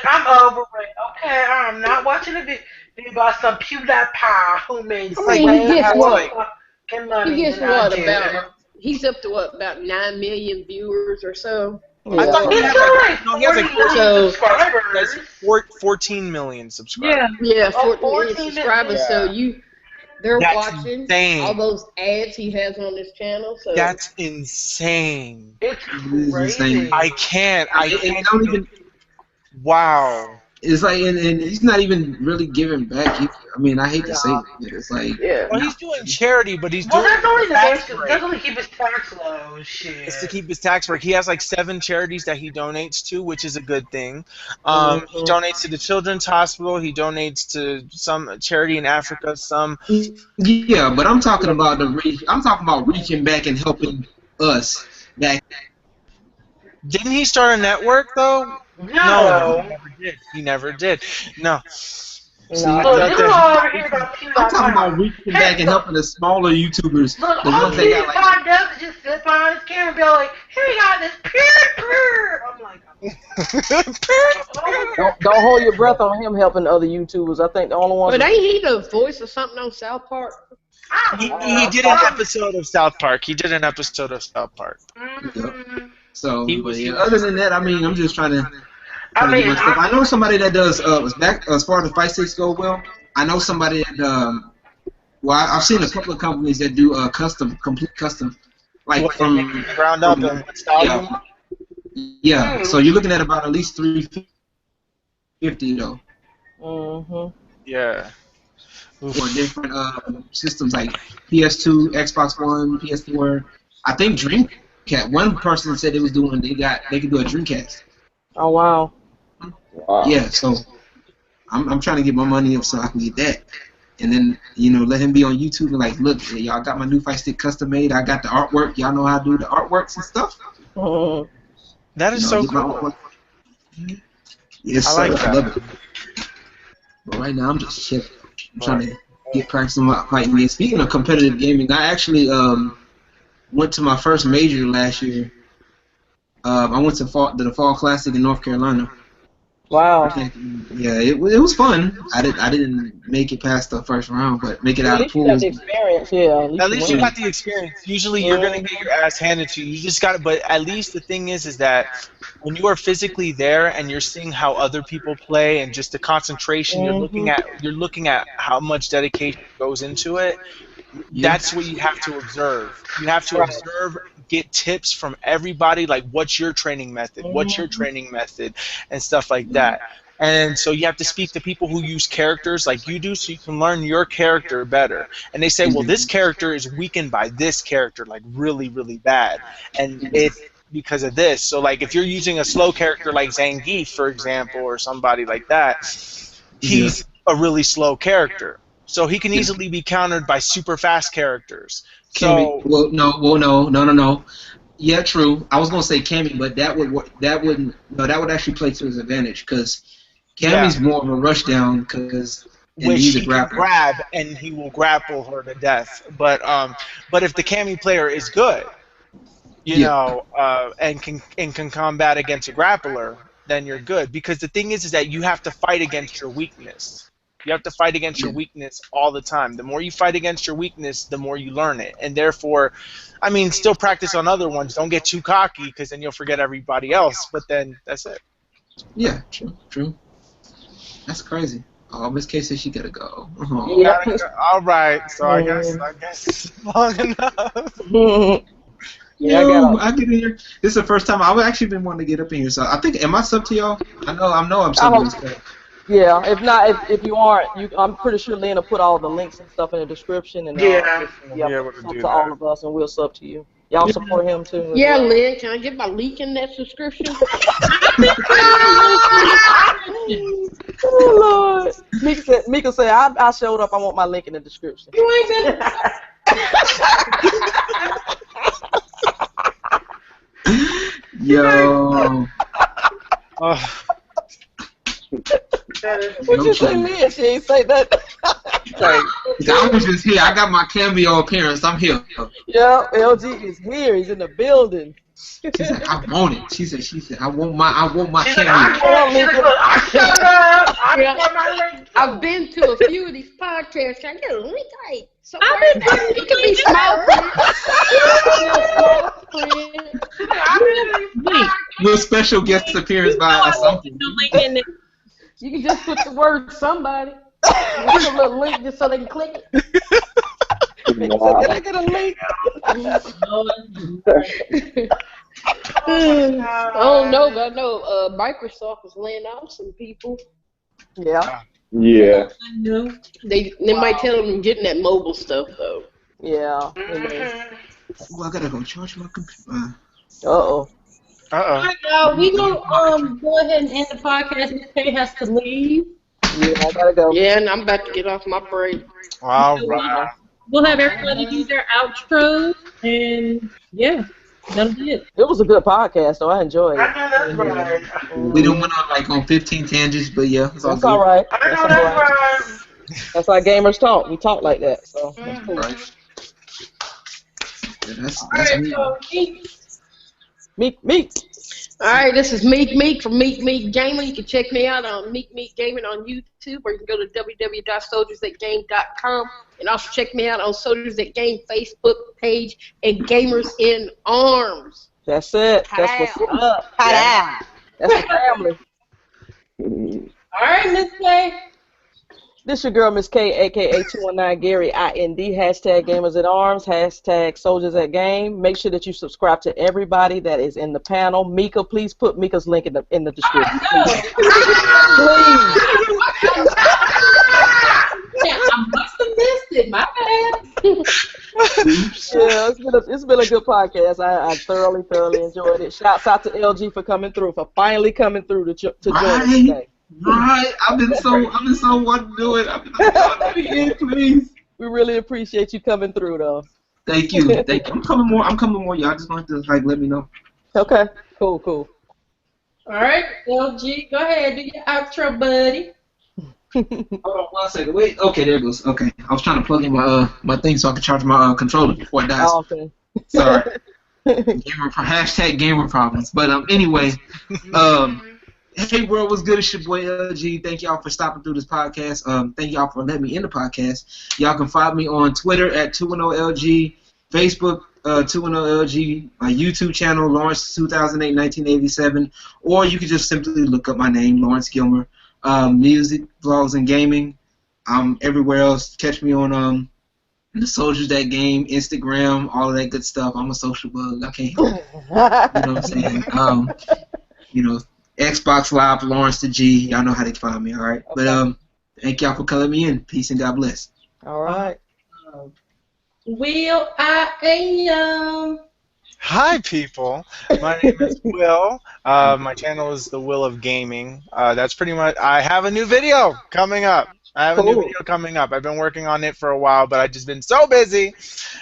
I'm over it. Okay, I'm not watching a video about some PewDiePie who made I mean, he way gets more what? fucking He money gets than I what do. about? He's up to what about 9 million viewers or so. I Yeah. thought he He's had like got like no, he has like 40 14. million So He has subscribers. 14 million Yeah. subscribers. yeah, Oh, 14 million 14 subscribers. So Yeah, they're that's watching all insane. those ads he has on his channel. So That's insane. It's it is insane. crazy. I And can't don't even. even. Wow. It's like, and he's not even really giving back. I mean, I hate to say it, but it's like, yeah, Well, he's doing charity, but he's Well, doing it that's with only a the tax basic. break. That's only keep his tax low. It's to Shit. keep his tax break. He has like 7 charities that he donates to, which is a good thing. He Mm-hmm. donates to the Children's Hospital. He donates to some charity in Africa. Some yeah. But I'm talking about I'm talking about reaching back and helping us back. didn't he start a network though? No, he No. never did. He never did. No. See, No. Look, that, you that, all over here about I'm talking about PewDiePie. reaching Hey, back and look, helping the smaller YouTubers, look, the all ones that got like. PewDiePie does is just sit behind his camera and be like, "Here we got this pure." I'm like, Don't hold your breath on him helping other YouTubers. I think the only ones. but ain't he the voice of something on South Park? I he, don't he know. did an episode of South Park. He did an episode of South Park. Yep. Mm-hmm. So, He but was. He yeah. was. Other than that, I mean, I'm just trying to I get my mean, stuff. I know somebody that does back as far as the fight sticks go. Well, I know somebody that well, I've seen a couple of companies that do complete custom, like What they make from the ground up and what style you want? yeah. So you're looking at about at least 350 though. Mm-hmm. Yeah. For different systems like PS2, Xbox One, PS4. I think Dreamcast. One person said they was doing. They could do a Dreamcast. Oh wow. Wow. Yeah. So I'm trying to get my money up so I can get that. And then, let him be on YouTube and like, look, y'all got my new fight stick custom made. I got the artwork. Y'all know how to do the artworks and stuff. Mm-hmm. That is so Get my cool. artwork. Yes, I sir. like I that. love it. But right now, I'm just chilling. I'm trying to get practice on my fighting game. Speaking of competitive gaming, I actually went to my first major last year. I went to the Fall Classic in North Carolina. Wow. Yeah, it was fun. I didn't make it past the first round, but make it At out of least you pool got was the experience. Yeah. At least you win. got the experience. Usually you're gonna get your ass handed to you. You just got it. But at least the thing is that when you are physically there and you're seeing how other people play and just the concentration, you're looking at how much dedication goes into it. That's what you have to observe. You have to observe, get tips from everybody, like what's your training method, what's your training method, and stuff like that. And so you have to speak to people who use characters like you do so you can learn your character better. And they say, well, this character is weakened by this character, like really, really bad. And it's because of this. So like if you're using a slow character like Zangief, for example, or somebody like that, he's a really slow character. So he can easily be countered by super fast characters. So no. Yeah, true. I was gonna say Cammy, but that would actually play to his advantage because Cammy's more of a rush down because which he can grab and he will grapple her to death. But if the Cammy player is good, and can combat against a grappler, then you're good. Because the thing is that you have to fight against your weakness. You have to fight against your weakness all the time. The more you fight against your weakness, the more you learn it. And therefore, I mean, still practice on other ones. Don't get too cocky, because then you'll forget everybody else. But then that's it. Yeah, true. That's crazy. Oh, Miss K says she gotta go. Yeah. All right. So I guess long enough. Yeah, Yo, I get in here. This is the first time I've actually been wanting to get up in here. So I think, am I sub to y'all? I know I'm subbing this guy. Yeah, if not, if you aren't, I'm pretty sure Lynn will put all the links and stuff in the description, and Yeah. sub to all of us, and we'll sub to you. Y'all support him too. Yeah, Lynn, can I get my link in that subscription? Oh Lord, Mika said, I showed up. I want my link in the description. You ain't been. Yo. What you say, Lynn? She ain't say that. I was just here. I got my cameo appearance. I'm here. Yeah, LG is here. He's in the building. She said, I want it. She said, I want my cameo. I showed up. I got my link. I've been to a few of these podcasts. Can I get a link? It can be small print. Little special guest appearance by something. You can just put the word somebody. Put a little link just so they can click it. Can I get a link? I don't know, but I know Microsoft is laying off some people. Yeah. Yeah. They might tell them getting that mobile stuff though. Yeah. Oh, I gotta go charge my computer. Uh-oh. Alright, we gonna go ahead and end the podcast. Miss K has to leave. Yeah, I gotta go. Yeah, and I'm about to get off my break. All right. We'll have everybody do their outros, and yeah, that'll be it. It was a good podcast, though. I enjoyed it. I know that's right. We don't went on 15 tangents, but yeah, it's That's all right. I know that's right. That's how gamers talk. We talk like that, so that's cool. Right. Yeah, that's Meek. Alright, this is Meek from MeekMeekGaming. You can check me out on MeekMeekGaming on YouTube, or you can go to www.soldiersthatgame.com, and also check me out on Soldiers That Game Facebook page and Gamers in Arms. That's it. That's what's up. That's the family. Alright, Miss K. This your girl, Miss K, a.k.a. 219 Gary, IND, hashtag Gamers at Arms, hashtag Soldiers at Game. Make sure that you subscribe to everybody that is in the panel. Mika, please put Mika's link in the description. Please. I must have missed it. My bad. Yeah, it's been a good podcast. I thoroughly enjoyed it. Shouts out to LG for coming through, for finally coming through to join us today. Right, I've been so wanting to do it. I've been like, please. We really appreciate you coming through, though. Thank you. I'm coming more. Y'all just going to let me know. Okay. Cool. All right, LG, go ahead, do your outro, buddy. Hold on 1 second. Wait. Okay, there it goes. Okay, I was trying to plug in my thing so I could charge my controller before it dies. Oh, okay. Sorry. Hashtag gamer problems. But anyway, hey world, what's good? It's your boy LG. Thank y'all for stopping through this podcast. Thank y'all for letting me in the podcast. Y'all can find me on Twitter at 210LG, Facebook 210LG, my YouTube channel Lawrence 2008 1987, or you can just simply look up my name, Lawrence Gilmer. Music, vlogs, and gaming. Everywhere else, catch me on the Soldiers That Game, Instagram, all of that good stuff. I'm a social bug. I can't help it. You know what I'm saying? Xbox Live, Lawrence the G. Y'all know how to find me, all right? Okay. But thank y'all for calling me in. Peace and God bless. All right. Will I am. Hi, people. My name is Will. My channel is The Will of Gaming. That's pretty much. I have a new video coming up. I've been working on it for a while, but I've just been so busy.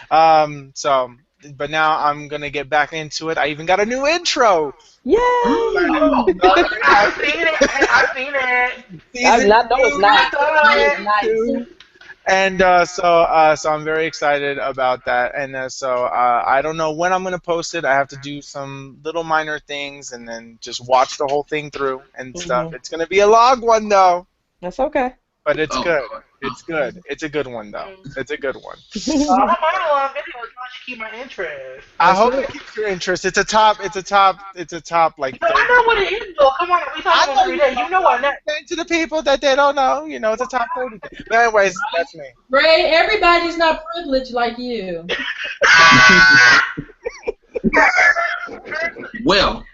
But now I'm gonna get back into it. I even got a new intro. Yay! I've seen it. I know it's nice. And so I'm very excited about that. And so I don't know when I'm gonna post it. I have to do some little minor things and then just watch the whole thing through and stuff. It's gonna be a long one though. That's okay. But it's good. It's good. It's a good one though. It's a good one. I don't mind a long video as long as you keep my interest. I hope it keeps your interest. It's a top like. No, I know what it is though. Come on, we talking about 3 days. You know what? To the people that they don't know, it's a top 30. But anyways, that's me. Ray, everybody's not privileged like you. Well.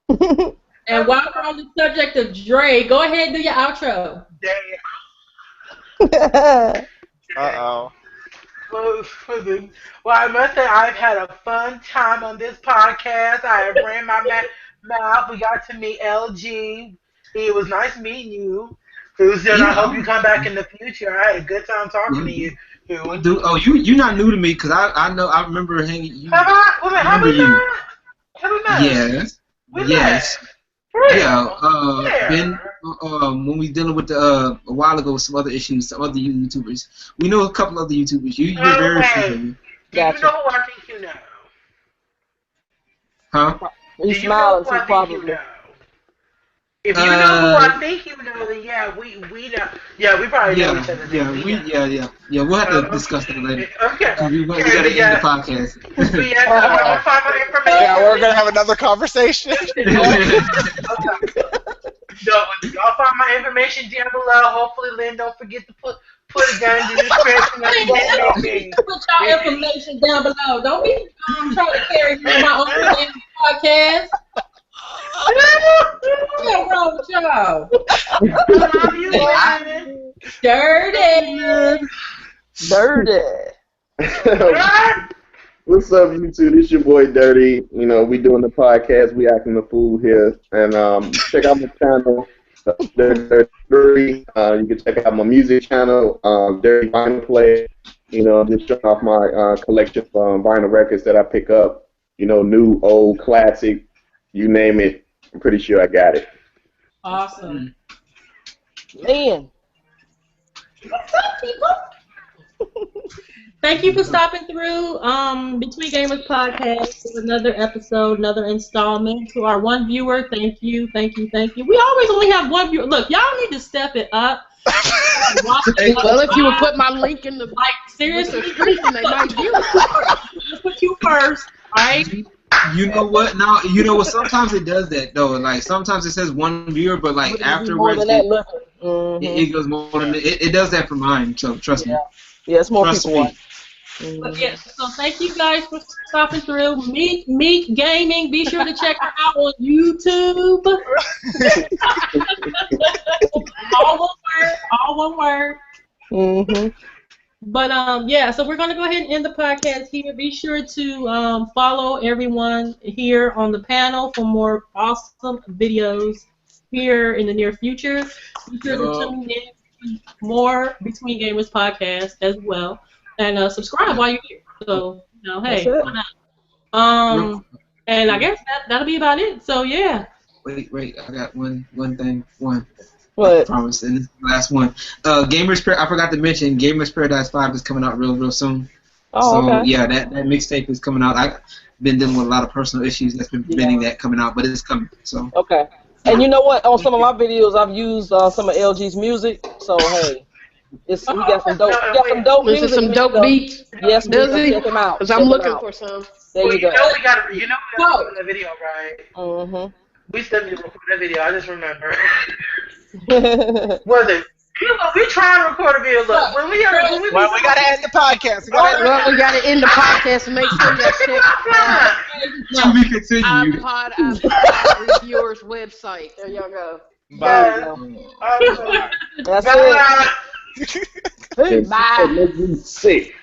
And while we're on the subject of Dre, go ahead and do your outro. Uh-oh. Well, I must say I've had a fun time on this podcast. I have ran my mouth. We got to meet LG. It was nice meeting you. Susan, I hope you come back in the future. I had a good time talking to you. Dude, you're not new to me because I remember hanging. Have we met? Yes. Yes. Yeah. Ben, when we dealing with a while ago with some other issues, some other YouTubers. We know a couple other YouTubers. You're very familiar. Gotcha. Do you know who I think you know? Huh? He's smiling, so probably. If you know who I think you know, then we know. Yeah, we probably know each other. Yeah. We'll have to discuss that later. Okay. We gotta end the podcast. Yeah, we're gonna have another conversation. Y'all find my information down below. Hopefully, Lynn don't forget to put it down in the description. Put your information down below. Don't be trying to carry my own podcast. What's wrong with y'all? I love you, Lynn. Dirty. What's up, YouTube? This your boy Dirty. We doing the podcast. We acting the fool here, and check out my channel, Dirty. You can check out my music channel, Dirty Vinyl Play. Just showing off my collection of vinyl records that I pick up. New, old, classic, you name it. I'm pretty sure I got it. Awesome. Man. What's up, people? Thank you for stopping through Between Gamers Podcast with another episode, another installment. To our one viewer, thank you. We always only have one viewer. Look, y'all need to step it up. Well, if you would put my link in the seriously, they might view it. Let's put you first, all right? You know what? Now you know what. Sometimes it does that though. Like sometimes it says one viewer, but like afterwards, it goes more than it does that for mine. So trust me. Yeah, it's more trust people. But yeah, so thank you guys for stopping through. MeekMeekGaming. Be sure to check her out on YouTube. all one word. Mm-hmm. But yeah, so we're gonna go ahead and end the podcast here. Be sure to follow everyone here on the panel for more awesome videos here in the near future. Be sure to tune in to more Between Gamers podcast as well, and subscribe while you're here. So hey, why not? And I guess that'll be about it. So yeah. Wait, I got one thing. What? I promise, and this is the last one. I forgot to mention, Gamers Paradise 5 is coming out real soon. Oh, so, okay. yeah, that mixtape is coming out. I've been dealing with a lot of personal issues that's been preventing that coming out, but it's coming. So. Okay. And you know what? On some of my videos, I've used some of LG's music. So hey, we got some dope music. Some dope beats. Yes, does he? Check them out. Because I'm looking for some. There you go. We got to the video, right? Mm-hmm. We still need to record that video. I just remember. Was it? We trying to record a video. Look, when we gotta end the podcast. We gotta end the podcast and make sure that shit. To be continued. iPod reviewers website. There y'all go. Bye. That's it. Bye. Bye. Sick.